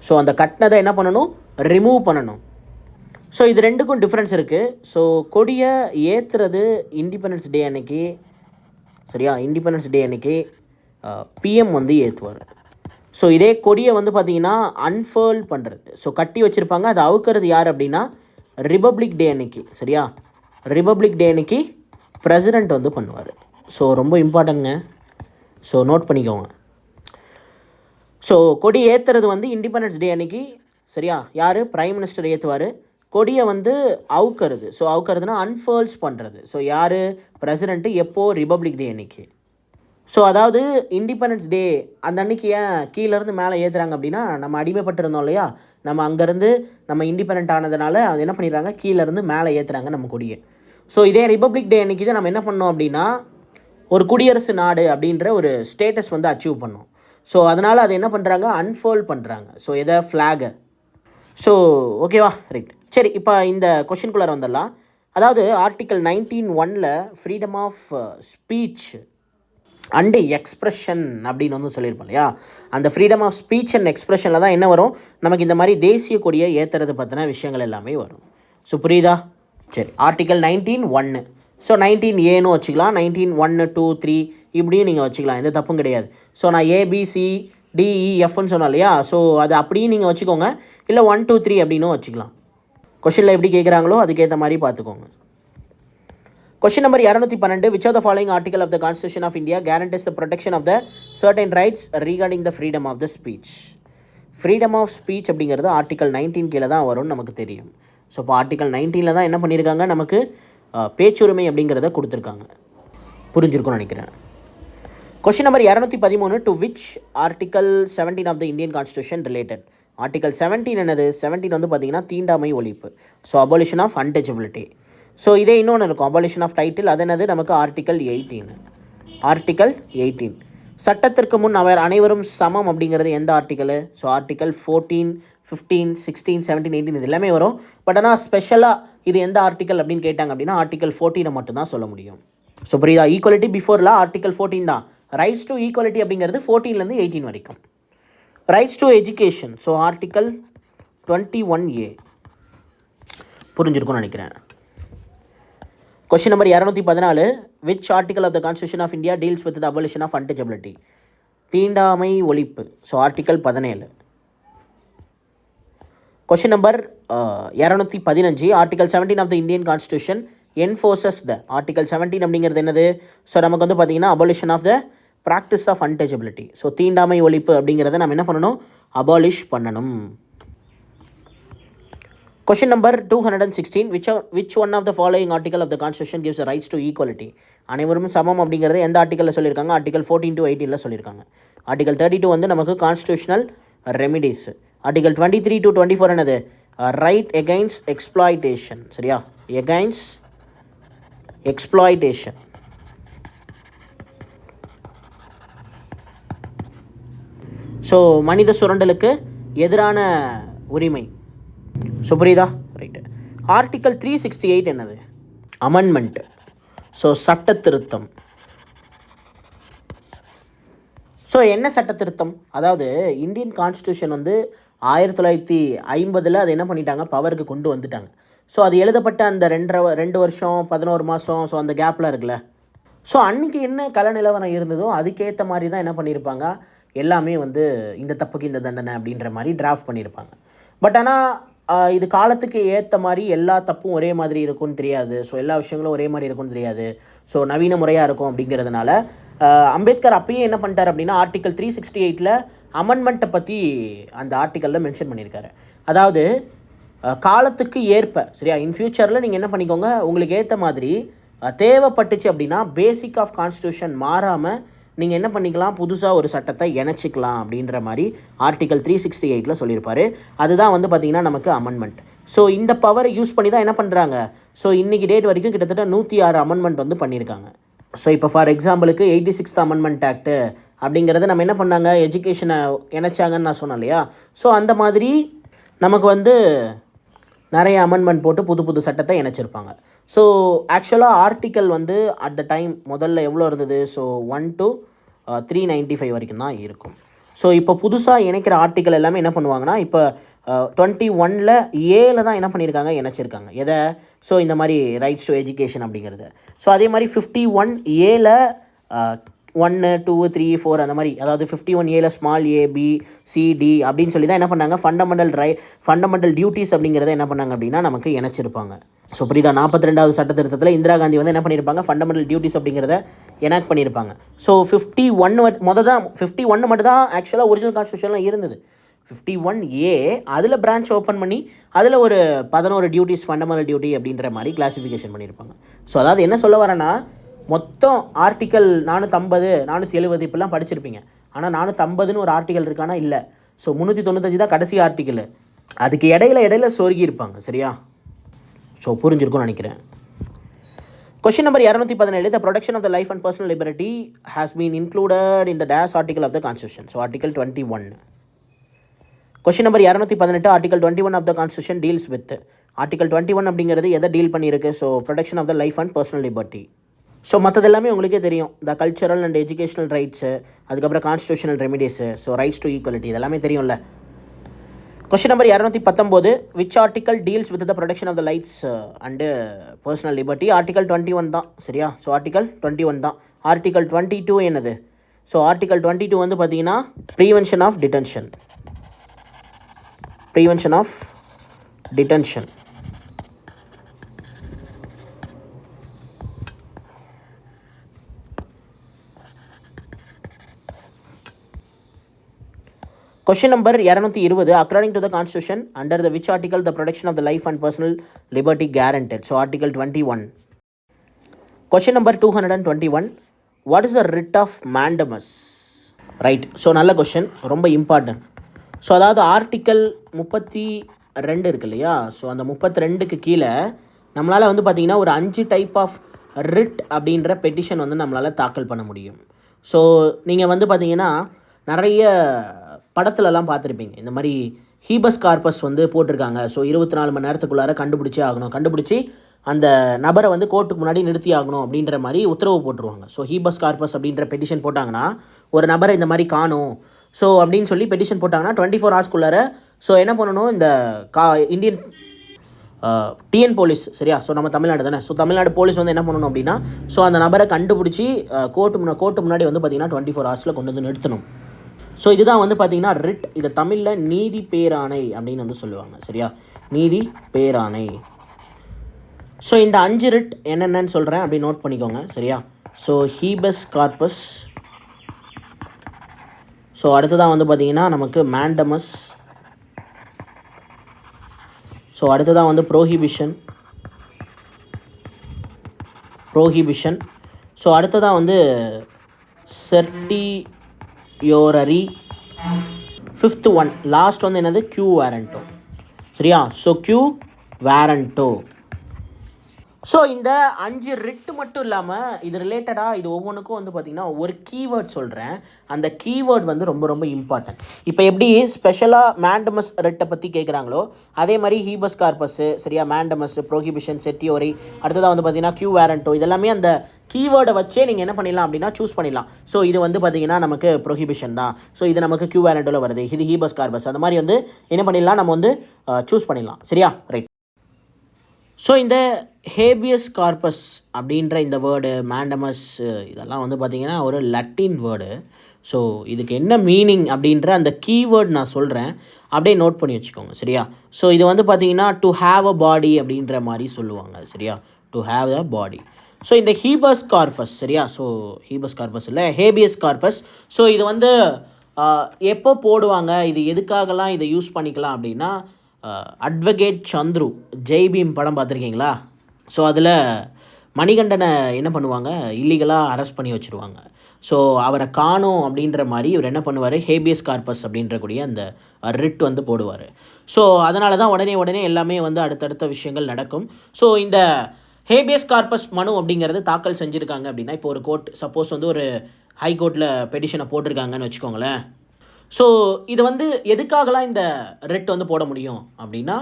ஸோ அந்த கட்டினதை என்ன பண்ணணும்? ரிமூவ் பண்ணணும். ஸோ இது ரெண்டுக்கும் டிஃப்ரென்ஸ் இருக்குது. ஸோ கொடியை ஏற்றுறது இண்டிபெண்டன்ஸ் டே அன்னைக்கு. சரியா? இண்டிபெண்டன்ஸ் டே அன்னைக்கு பிஎம் வந்து ஏற்றுவார். ஸோ இதே கொடியை வந்து பார்த்திங்கன்னா அன்ஃபோல்ட் பண்ணுறது, ஸோ கட்டி வச்சுருப்பாங்க, அதை அவுக்கிறது யார் அப்படின்னா ரிபப்ளிக் டே அன்னைக்கு. சரியா? ரிபப்ளிக் டே அன்னைக்கு பிரசிடெண்ட் வந்து பண்ணுவார். ஸோ ரொம்ப இம்பார்ட்டன்ட்ங்க. ஸோ நோட் பண்ணிக்கோங்க. ஸோ கொடி ஏற்றுறது வந்து இண்டிபெண்டன்ஸ் டே அன்னைக்கு. சரியா? யார்? பிரைம் மினிஸ்டர் ஏற்றுவார். கொடியை வந்து அவுக்கிறது. ஸோ அவுக்கிறதுனா அன்ஃபோல்ஸ் பண்ணுறது. ஸோ யார்? பிரசிடெண்ட்டு. எப்போது? ரிபப்ளிக் டே அன்னைக்கு. ஸோ அதாவது இண்டிபெண்டன்ஸ் டே அந்த அன்றைக்கி ஏன் கீழேருந்து மேலே ஏற்றுறாங்க அப்படின்னா, நம்ம அடிமைப்பட்டிருந்தோம் இல்லையா, நம்ம அங்கேருந்து நம்ம இண்டிபெண்ட் ஆனதுனால அது என்ன பண்ணிடுறாங்க? கீழேருந்து மேலே ஏற்றுறாங்க நம்ம கொடியை. ஸோ இதே ரிபப்ளிக் டே அன்றைக்கி தான் நம்ம என்ன பண்ணோம் அப்படின்னா ஒரு குடியரசு நாடு அப்படின்ற ஒரு ஸ்டேட்டஸ் வந்து அச்சீவ் பண்ணோம். ஸோ அதனால் அதை என்ன பண்ணுறாங்க? அன்ஃபோல்ட் பண்ணுறாங்க. ஸோ எதை? ஃப்ளாகை. ஸோ ஓகேவா? ரைட். சரி, இப்போ இந்த கொஷின்குள்ளார வந்துடலாம். அதாவது article 19(1) freedom of speech and expression அப்படின்னு வந்து சொல்லியிருப்போம் இல்லையா, அந்த ஃப்ரீடம் ஆஃப் ஸ்பீச் அண்ட் எக்ஸ்ப்ரெஷனில் தான் என்ன வரும்? நமக்கு இந்த மாதிரி தேசிய கொடியை ஏற்றுறது பற்றின விஷயங்கள் எல்லாமே வரும். ஸோ புரியுதா? சரி, ஆர்டிக்கல் 19(1). ஸோ 19A வச்சுக்கலாம், 19 1 2 3 இப்படியும் நீங்கள் வச்சுக்கலாம், எந்த தப்பும் கிடையாது. ஸோ நான் ABCDEFன்னு சொன்னேன் இல்லையா, ஸோ அது அப்படியும் நீங்கள் வச்சுக்கோங்க, இல்லை 1 2 3 அப்படின்னும் வச்சுக்கலாம். கொஷனில் எப்படி கேட்குறாங்களோ அதுக்கேற்ற மாதிரி பார்த்துக்கோங்க. Question number 212, which of the following article of the Constitution of India guarantees the protection of the certain rights regarding the freedom of the speech? Freedom of speech அப்படிங்கிறது ஆர்டிக்கல் 19 கீழே தான் வரும்னு நமக்கு தெரியும். ஸோ இப்போ ஆர்டிக்கல் 19 தான் என்ன பண்ணியிருக்காங்க, நமக்கு பேச்சுரிமை அப்படிங்கிறத கொடுத்துருக்காங்க. புரிஞ்சிருக்கும்னு நினைக்கிறேன். Question number 213, to which article 17 of the Indian constitution related? Article 17 என்னது? 17 வந்து பார்த்தீங்கன்னா தீண்டாமை ஒழிப்பு, so abolition of untouchability. So இதே இன்னொன்று இருக்கும், அபாலிஷன் ஆஃப் டைட்டில், அது என்னது நமக்கு ஆர்டிக்கல் 18. ஆர்டிக்கல் 18 சட்டத்திற்கு முன் அவர் அனைவரும் சமம் அப்படிங்கிறது எந்த ஆர்டிக்கல்? ஸோ ஆர்டிக்கல் 14 15 16 17 18 இது எல்லாமே வரும். பட் ஆனால் ஸ்பெஷலாக இது எந்த ஆர்டிக்கல் அப்படின்னு கேட்டாங்க அப்படின்னா ஆர்டிக்கல் 14 மட்டும்தான் சொல்ல முடியும். ஸோ புரியுதா? ஈக்குவலிட்டி பிஃபோரில் ஆர்டிக்கல் 14 தான். ரைட்ஸ் டு ஈக்குவலிட்டி அப்படிங்கிறது 14லேருந்து 18 வரைக்கும். Rights to education, so article 21A. புரிஞ்சிருக்கும்னு நினைக்கிறேன். Question number 214, which article of the constitution of India deals with the abolition of untouchability? தீண்டாமை ஒழிப்பு, so article 17. Question number 215, article 17 of the Indian constitution enforces the? Article 17 அப்படிங்கிறது என்னது? So நமக்கு வந்து பார்த்தீங்கன்னா abolition of the practice of untouchability. So தீண்டாமை ஒழிப்பு அப்படிங்கிறத நம்ம என்ன பண்ணணும்? அபாலிஷ் பண்ணணும். Question number 216, which one of the following article of the constitution gives the rights to equality? அனைவரும் சமம் அப்படிங்கிறது எந்த ஆர்டிக்கலில் சொல்லியிருக்காங்க? ஆர்டிக்கல் 14 to 18 சொல்லியிருக்காங்க. ஆர்டிக்கல் 32 வந்து நமக்கு கான்ஸ்டியூஷனல் ரெமிடிஸ். ஆர்டிக்கல் 23 to 24 என்னது? Right against exploitation. சரியா? Against exploitation. ஸோ மனித சுரண்டலுக்கு எதிரான உரிமை. ஸோ புரியுதா? ரைட்டு. ஆர்டிக்கல் 368 என்னது? அமெண்ட்மெண்ட், ஸோ சட்ட திருத்தம். ஸோ என்ன சட்ட திருத்தம்? அதாவது இந்தியன் கான்ஸ்டியூஷன் வந்து 1950 அது என்ன பண்ணிட்டாங்க, பவருக்கு கொண்டு வந்துட்டாங்க. ஸோ அது எழுதப்பட்ட அந்த 2 வருஷம் 11 மாதம், ஸோ அந்த கேப்பில் இருக்குல்ல, ஸோ அன்றைக்கி என்ன கல நிலவரம் இருந்ததோ அதுக்கேற்ற மாதிரி தான் என்ன பண்ணியிருப்பாங்க, எல்லாமே வந்து இந்த தப்புக்கு இந்த தண்டனை அப்படின்ற மாதிரி டிராஃப்ட் பண்ணியிருப்பாங்க. பட் ஆனால் இது காலத்துக்கு ஏற்ற மாதிரி எல்லா தப்பும் ஒரே மாதிரி இருக்கும்னு தெரியாது. ஸோ எல்லா விஷயங்களும் ஒரே மாதிரி இருக்கும்னு தெரியாது. ஸோ நவீன முறையாக இருக்கும் அப்படிங்கிறதுனால அம்பேத்கர் அப்பயே என்ன பண்ணிட்டார் அப்படின்னா ஆர்டிக்கல் 368 அமெண்ட்மெண்ட்டை பற்றி அந்த ஆர்டிக்கலில் மென்ஷன் பண்ணியிருக்காரு. அதாவது காலத்துக்கு ஏற்ப, சரியா, இன் ஃபியூச்சரில் நீங்கள் என்ன பண்ணிக்கோங்க, உங்களுக்கு ஏற்ற மாதிரி தேவைப்பட்டுச்சு அப்படின்னா பேசிக் ஆஃப் கான்ஸ்டியூஷன் மாறாமல் நீங்கள் என்ன பண்ணிக்கலாம், புதுசாக ஒரு சட்டத்தை இணைச்சிக்கலாம் அப்படின்ற மாதிரி ஆர்டிக்கல் 368 சொல்லியிருப்பார். அதுதான் வந்து பார்த்திங்கன்னா நமக்கு அமெண்ட்மெண்ட். ஸோ இந்த பவரை யூஸ் பண்ணி தான் என்ன பண்ணுறாங்க, ஸோ இன்றைக்கி டேட் வரைக்கும் கிட்டத்தட்ட 106 அமெண்ட்மெண்ட் வந்து பண்ணியிருக்காங்க. ஸோ இப்போ ஃபார் எக்ஸாம்பிளுக்கு 86th அமெண்ட்மெண்ட் ஆக்ட்டு அப்படிங்கிறத நம்ம என்ன பண்ணாங்க, எஜுகேஷனை இணைச்சாங்கன்னு நான் சொன்னேன் இல்லையா. ஸோ அந்த மாதிரி நமக்கு வந்து நிறைய அமெண்ட்மெண்ட் போட்டு புது புது சட்டத்தை இணைச்சிருப்பாங்க. ஸோ ஆக்சுவலாக ஆர்டிக்கல் வந்து அட் த டைம் முதல்ல எவ்வளோ இருந்தது, ஸோ 1 to 395 வரைக்கும் தான் இருக்கும். ஸோ இப்போ புதுசாக இணைக்கிற ஆர்டிக்கல் எல்லாமே என்ன பண்ணுவாங்கன்னா, இப்போ 21A தான் என்ன பண்ணியிருக்காங்க, இணைச்சிருக்காங்க. எதை? ஸோ இந்த மாதிரி ரைட்ஸ் டு எஜுகேஷன் அப்படிங்கிறது. ஸோ அதே மாதிரி 51A 1 2 3 4 அந்த மாதிரி, அதாவது 51A small a b c d அப்படின்னு சொல்லி தான் என்ன பண்ணாங்க, ஃபண்டமெண்டல் டியூட்டிஸ் அப்படிங்கிறத என்ன பண்ணாங்க அப்படின்னா நமக்கு இணைச்சிருப்பாங்க. ஸோ புரியுதா? 42வது சட்ட திருத்தத்தில் இந்திரா காந்தி வந்து என்ன பண்ணியிருப்பாங்க, ஃபண்டமெண்டல் டியூட்டிஸ் அப்படிங்கிறத எனாக்ட் பண்ணியிருப்பாங்க. ஸோ 51 மட்டும் தான் ஆக்சுவலாக ஒரிஜினல் கான்ஸ்டியூஷன்லாம் இருந்தது. 51A அதில் பிரான்ச் ஓப்பன் பண்ணி அதில் ஒரு 11 டியூட்டிஸ் ஃபண்டமெண்டல் டியூட்டி அப்படின்ற மாதிரி கிளாஸிஃபிகேஷன் பண்ணியிருப்பாங்க. ஸோ அதாவது என்ன சொல்ல வரேன்னா, மொத்தம் ஆர்டிக்கல் 450 470 இப்படிலாம் படிச்சிருப்பீங்க. ஆனால் 450ன்னு ஒரு ஆர்டிக்கல் இருக்கானா இல்லை. ஸோ 395 தான் கடைசி ஆர்டிக்கல். அதுக்கு இடையில சொருகி இருப்பாங்க. சரியா? ஸோ புரிஞ்சிருக்கும்னு நினைக்கிறேன். Question number 217, the protection of the life and personal liberty has been included in the dash article of the constitution. So article 21. Question number 218, article 21 of the constitution deals with. Article 21 அப்படிங்கிறது எதை deal பண்ணியிருக்கு, so protection of the life and personal liberty. So மற்றது எல்லாமே உங்களுக்கே தெரியும், the cultural and educational rights, அதுக்கப்புறம் constitutional remedies, so rights to equality, இதெல்லாமே தெரியும்ல. Question number 219, which article deals with the protection of the lights and personal liberty? Article 21 தான் சரியா. So article 21 தான். ஆர்டிகல் 22 என்னது? ஸோ ஆர்டிகல் 22 வந்து பார்த்தீங்கன்னா prevention of detention. Prevention of detention. Question number 220, according to the constitution, under the which article the protection of the life and personal liberty guaranteed? So article 21. Question number 221, what is the writ of mandamus? Right. So நல்ல question, ரொம்ப important. So அதாவது article 32 இருக்கு இல்லையா. So அந்த 32க்கு கீழே நம்மளால் வந்து பார்த்திங்கன்னா ஒரு 5 டைப் ஆஃப் ரிட் அப்படின்ற பெட்டிஷன் வந்து நம்மளால் தாக்கல் பண்ண முடியும். ஸோ நீங்கள் வந்து பார்த்திங்கன்னா நிறைய படத்துலலாம் பார்த்துருப்பீங்க, இந்த மாதிரி ஹீபஸ் கார்பஸ் வந்து போட்டிருக்காங்க. ஸோ 24 மணி நேரத்துக்குள்ளார கண்டுபிடிச்சே ஆகணும், கண்டுபிடிச்சி அந்த நபரை வந்து கோர்ட்டுக்கு முன்னாடி நிறுத்தி ஆகணும் அப்படின்ற மாதிரி உத்தரவு போட்டுருவாங்க. ஸோ ஹீபஸ் கார்பஸ் அப்படின்ற பெட்டிஷன் போட்டாங்கன்னா ஒரு நபரை இந்த மாதிரி காணும் ஸோ அப்படின்னு சொல்லி பெட்டிஷன் போட்டாங்கன்னா 24 ஹவர்ஸ்க்குள்ளார ஸோ என்ன பண்ணணும், இந்த இந்தியன் டிஎன் போலீஸ் சரியா. ஸோ நம்ம தமிழ்நாடு தானே. ஸோ தமிழ்நாடு போலீஸ் வந்து என்ன பண்ணணும் அப்படின்னா ஸோ அந்த நபரை கண்டுபிடிச்சி கோர்ட்டு முன்னாடி வந்து பார்த்திங்கன்னா 24 ஹவர்ஸில் கொண்டு வந்து நிறுத்தணும். ஸோ இதுதான் வந்து பார்த்திங்கன்னா ரிட். இதை தமிழில் நீதி பேராணை அப்படின்னு வந்து சொல்லுவாங்க சரியா, நீதி பேராணை. ஸோ இந்த 5 ரிட் என்னென்னு சொல்கிறேன் அப்படி நோட் பண்ணிக்கோங்க சரியா. ஸோ ஹீபஸ் கார்பஸ், ஸோ அடுத்ததான் வந்து பார்த்திங்கன்னா நமக்கு மேண்டமஸ், ஸோ அடுத்ததான் வந்து ப்ரோஹிபிஷன், ஸோ அடுத்ததான் வந்து செர்டியோரரி, 5th ஒன் லாஸ்ட் வந்து என்னது, கியூ வாரண்டோ சரியா. So quo warranto. ஸோ இந்த 5 ரிட்டு மட்டும் இல்லாமல் இது ரிலேட்டடாக இது ஒவ்வொன்றுக்கும் வந்து பார்த்திங்கன்னா ஒரு கீவேர்ட் சொல்கிறேன். அந்த கீவேர்ட் வந்து ரொம்ப ரொம்ப இம்பார்ட்டன்ட். இப்போ எப்படி ஸ்பெஷலாக மேண்டமஸ் ரிட்டை பற்றி கேட்குறாங்களோ அதே மாதிரி ஹீபஸ் கார்பஸ்ஸு சரியா, மேண்டமஸ், ப்ரோஹிபிஷன், செட்டியோரி, அடுத்ததாக வந்து பார்த்திங்கன்னா கியூ வாரண்டோ, இதெல்லாமே அந்த கீவேர்டை வச்சே நீங்கள் என்ன பண்ணிடலாம் அப்படின்னா சூஸ் பண்ணிடலாம். ஸோ இது வந்து பார்த்திங்கன்னா நமக்கு ப்ரோஹிபிஷன் தான், ஸோ இது நமக்கு கியூ வாரண்டோவில் வருது, இது ஹீபஸ் கார்பஸ், அந்த மாதிரி வந்து என்ன பண்ணிடலாம், நம்ம வந்து சூஸ் பண்ணிடலாம் சரியா. ரைட். ஸோ இந்த ஹேபியஸ் கார்பஸ் அப்படின்ற இந்த வேர்டு, மேண்டமஸ், இதெல்லாம் வந்து பார்த்திங்கன்னா ஒரு லட்டின் வேர்டு. ஸோ இதுக்கு என்ன மீனிங் அப்படின்ற அந்த கீவேர்ட் நான் சொல்கிறேன், அப்படியே நோட் பண்ணி வச்சுக்கோங்க சரியா. ஸோ இது வந்து பார்த்திங்கன்னா டு ஹாவ் அ பாடி அப்படின்ற மாதிரி சொல்லுவாங்க சரியா, to have a body. So இந்த ஹீபஸ் கார்பஸ் சரியா, ஸோ ஹீபஸ் கார்பஸ் இல்லை, ஹேபியஸ் கார்பஸ். ஸோ இது வந்து எப்போ போடுவாங்க, இது எதுக்காகலாம் இதை யூஸ் பண்ணிக்கலாம் அப்படின்னா, அட்வொகேட் சந்துரு, ஜெய்பீம் படம் பார்த்துருக்கீங்களா. ஸோ அதில் மணிகண்டனை என்ன பண்ணுவாங்க, இல்லீகலாக அரெஸ்ட் பண்ணி வச்சுருவாங்க. ஸோ அவரை காணும் அப்படின்ற மாதிரி இவர் என்ன பண்ணுவார், ஹேபியஸ் கார்பஸ் அப்படின்ற கூடிய அந்த ரிட் வந்து போடுவார். ஸோ அதனால தான் உடனே எல்லாமே வந்து அடுத்தடுத்த விஷயங்கள் நடக்கும். ஸோ இந்த ஹேபியஸ் கார்பஸ் மனு அப்படிங்கிறது தாக்கல் செஞ்சுருக்காங்க அப்படின்னா, இப்போ ஒரு கோர்ட் சப்போஸ் வந்து ஒரு ஹை கோர்ட்டில் பெட்டிஷனை போட்டிருக்காங்கன்னு வச்சுக்கோங்களேன். ஸோ இது வந்து எதுக்காகலாம் இந்த ரிட் வந்து போட முடியும் அப்படின்னா,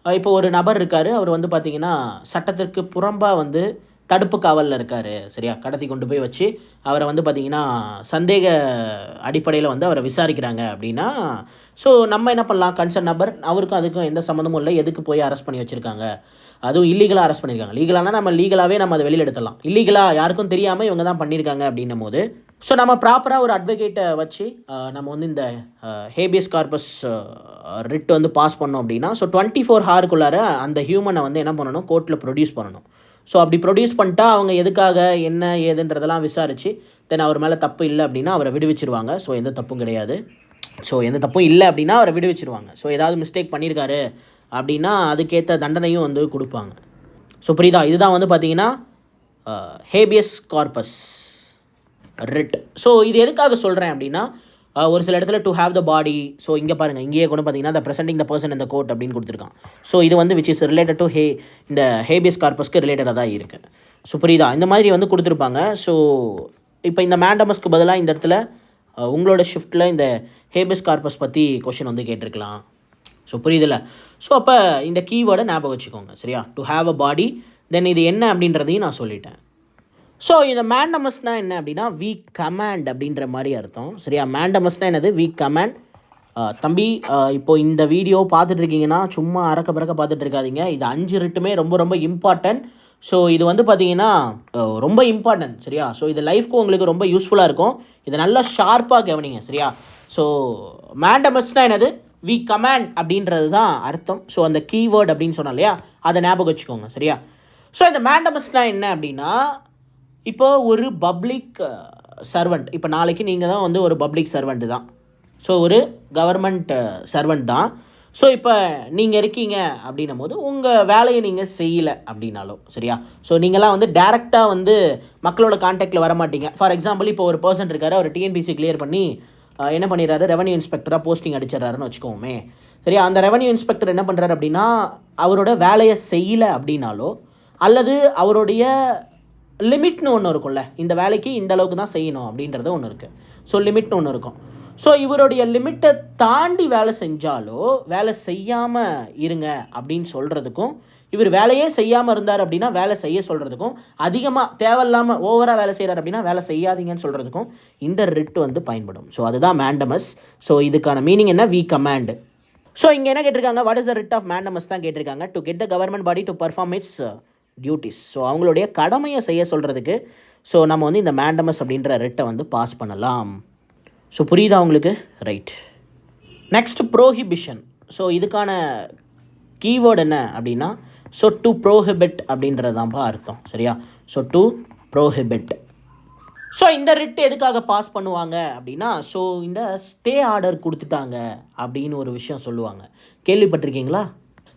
இப்போ ஒரு நபர் இருக்கார், அவர் வந்து பார்த்திங்கன்னா சட்டத்திற்கு புறம்பாக வந்து தடுப்பு காவலில் இருக்கார் சரியா, கடத்தி கொண்டு போய் வச்சு அவரை வந்து பார்த்திங்கன்னா சந்தேக அடிப்படையில் வந்து அவரை விசாரிக்கிறாங்க அப்படின்னா, ஸோ நம்ம என்ன பண்ணலாம், கன்சர்ன் நபர், அவருக்கும் அதுக்கும் எந்த சம்மந்தமும் இல்லை, எதுக்கு போய் அரெஸ்ட் பண்ணி வச்சுருக்காங்க, அதுவும் இல்லீகலாக அரெஸ்ட் பண்ணியிருக்காங்க. லீகலானா நம்ம லீகலாகவே நம்ம அதை வெளியில் எடுத்துடலாம், இல்லீகலாக யாருக்கும் தெரியாமல் இவங்க தான் பண்ணியிருக்காங்க அப்படின்னும் போது ஸோ நம்ம ப்ராப்பராக ஒரு அட்வொகேட்டை வச்சு நம்ம வந்து இந்த ஹேபியஸ் கார்பஸ் ரிட் வந்து பாஸ் பண்ணோம் அப்படின்னா, ஸோ 24 ஹவருக்குள்ளார அந்த ஹியூமனை வந்து என்ன பண்ணணும், கோர்ட்டில் ப்ரொடியூஸ் பண்ணணும். ஸோ அப்படி ப்ரொடியூஸ் பண்ணிட்டா அவங்க எதுக்காக என்ன ஏதுன்றதெல்லாம் விசாரித்து தென் அவர் மேலே தப்பு இல்லை அப்படின்னா அவரை விடுவிச்சிருவாங்க. ஸோ எந்த தப்பும் கிடையாது, ஸோ எந்த தப்பும் இல்லை அப்படின்னா அவரை விடுவிச்சிருவாங்க. ஸோ ஏதாவது மிஸ்டேக் பண்ணியிருக்காரு அப்படின்னா அதுக்கேற்ற தண்டனையும் வந்து கொடுப்பாங்க. ஸோ புரியுதா, இதுதான் வந்து பார்த்திங்கன்னா ஹேபியஸ் கார்பஸ் ரிட். ஸோ இது எதுக்காக சொல்கிறேன் அப்படின்னா, ஒரு சில இடத்துல to have the body, so இங்கே பாருங்கள், இங்கேயே கூட பார்த்தீங்கன்னா த ப்ரெசென்டிங் த பர்சன் இந்த கோர்ட் அப்படின்னு கொடுத்துருக்கான். ஸோ இது வந்து விச் இஸ் ரிலேட்டட் டு இந்த ஹேபியஸ் கார்பஸ்க்கு ரிலேட்டடாக தான் இருக்குது. ஸோ புரியுதா, இந்த மாதிரி வந்து கொடுத்துருப்பாங்க. ஸோ இப்போ இந்த மேண்டமஸ்க்கு பதிலாக இந்த இடத்துல உங்களோட ஷிஃப்ட்டில் இந்த ஹேபியஸ் கார்பஸ் பற்றி கொஷின் வந்து கேட்டிருக்கலாம். ஸோ புரியுதில்ல. ஸோ அப்போ இந்த கீவேர்டை ஞாபகம் வச்சுக்கோங்க சரியா, டு ஹாவ் அ பாடி. தென் இது என்ன அப்படின்றதையும் நான் சொல்லிட்டேன். ஸோ இந்த மேண்டமஸ்னால் என்ன அப்படின்னா, வி கமாண்ட் அப்படின்ற மாதிரி அர்த்தம் சரியா. மேண்டமஸ்னால் என்னது, வி கமாண்ட். தம்பி இப்போ இந்த வீடியோ பார்த்துட்ருக்கீங்கன்னா சும்மா அறக்க பறக்க பார்த்துட்டு இருக்காதீங்க. இது 5 ரிட்டுமே ரொம்ப ரொம்ப இம்பார்ட்டன்ட். ஸோ இது வந்து பார்த்தீங்கன்னா ரொம்ப இம்பார்ட்டன்ட், சரியா? ஸோ இது லைஃப்க்கு உங்களுக்கு ரொம்ப யூஸ்ஃபுல்லாக இருக்கும். இதை நல்லா ஷார்ப்பாக கவனிங்க, சரியா? ஸோ மேண்டமஸ்னால் என்னது? வி கமாண்ட் அப்படின்றது தான் அர்த்தம். ஸோ அந்த கீவேர்ட் அப்படின்னு சொன்னோம் இல்லையா, அதை ஞாபகம் வச்சுக்கோங்க, சரியா? ஸோ இந்த மேண்டமஸ்னால் என்ன அப்படின்னா, இப்போ ஒரு பப்ளிக் சர்வெண்ட், இப்போ நாளைக்கு நீங்கள் தான் வந்து ஒரு பப்ளிக் சர்வெண்ட்டு தான். ஸோ ஒரு கவர்மெண்ட் சர்வெண்ட் தான். ஸோ இப்போ நீங்கள் இருக்கீங்க அப்படின்னும் போது உங்கள் வேலையை நீங்கள் செய்யலை அப்படின்னாலும், சரியா? ஸோ நீங்களாம் வந்து டேரெக்டாக வந்து மக்களோட கான்டாக்டில் வர மாட்டீங்க. ஃபார் எக்ஸாம்பிள், இப்போ ஒரு பர்சன் இருக்கார், அவர் டிஎன்பிசி கிளியர் பண்ணி என்ன பண்ணிடுறாரு, ரெவன்யூ இன்ஸ்பெக்டராக போஸ்டிங் அடிச்சிடறாருன்னு வச்சுக்கோமே, சரியா? அந்த ரெவன்யூ இன்ஸ்பெக்டர் என்ன பண்ணுறாரு அப்படின்னா, அவரோட வேலையை செய்யலை அப்படின்னாலோ, அல்லது அவருடைய லிமிட்னு ஒன்று இருக்கும்ல, இந்த வேலைக்கு இந்த அளவுக்கு தான் செய்யணும் அப்படின்றது ஒன்று இருக்குது. ஸோ லிமிட்னு ஒன்று இருக்கும். ஸோ இவருடைய லிமிட்டை தாண்டி வேலை செஞ்சாலோ, வேலை செய்யாமல் இருங்க அப்படின்னு சொல்கிறதுக்கும், இவர் வேலையே செய்யாமல் இருந்தார் அப்படின்னா வேலை செய்ய சொல்கிறதுக்கும், அதிகமாக தேவையில்லாமல் ஓவராக வேலை செய்கிறார் அப்படின்னா வேலை செய்யாதீங்கன்னு சொல்கிறதுக்கும் இந்த ரிட் வந்து பயன்படும். ஸோ அதுதான் மேண்டமஸ். ஸோ இதுக்கான மீனிங் என்ன? We command. ஸோ இங்கே என்ன கேட்டிருக்காங்க? What is the writ of mandamus தான் கேட்டிருக்காங்க. To get the government body to perform its duties. So அவங்களுடைய கடமையை செய்ய சொல்கிறதுக்கு ஸோ நம்ம வந்து இந்த மேண்டமஸ் அப்படின்ற ரிட்டை வந்து பாஸ் பண்ணலாம். ஸோ புரியுதா உங்களுக்கு? ரைட். Next prohibition. ஸோ இதுக்கான கீவேர்டு என்ன அப்படின்னா, ஸோ டு ப்ரோஹிபிட் அப்படின்றது தான்ப்பா அர்த்தம், சரியா? So to prohibit. ஸோ இந்த ரிட் எதுக்காக பாஸ் பண்ணுவாங்க அப்படின்னா, ஸோ இந்த ஸ்டே ஆர்டர் கொடுத்துட்டாங்க அப்படின்னு ஒரு விஷயம் சொல்லுவாங்க, கேள்விப்பட்டிருக்கீங்களா?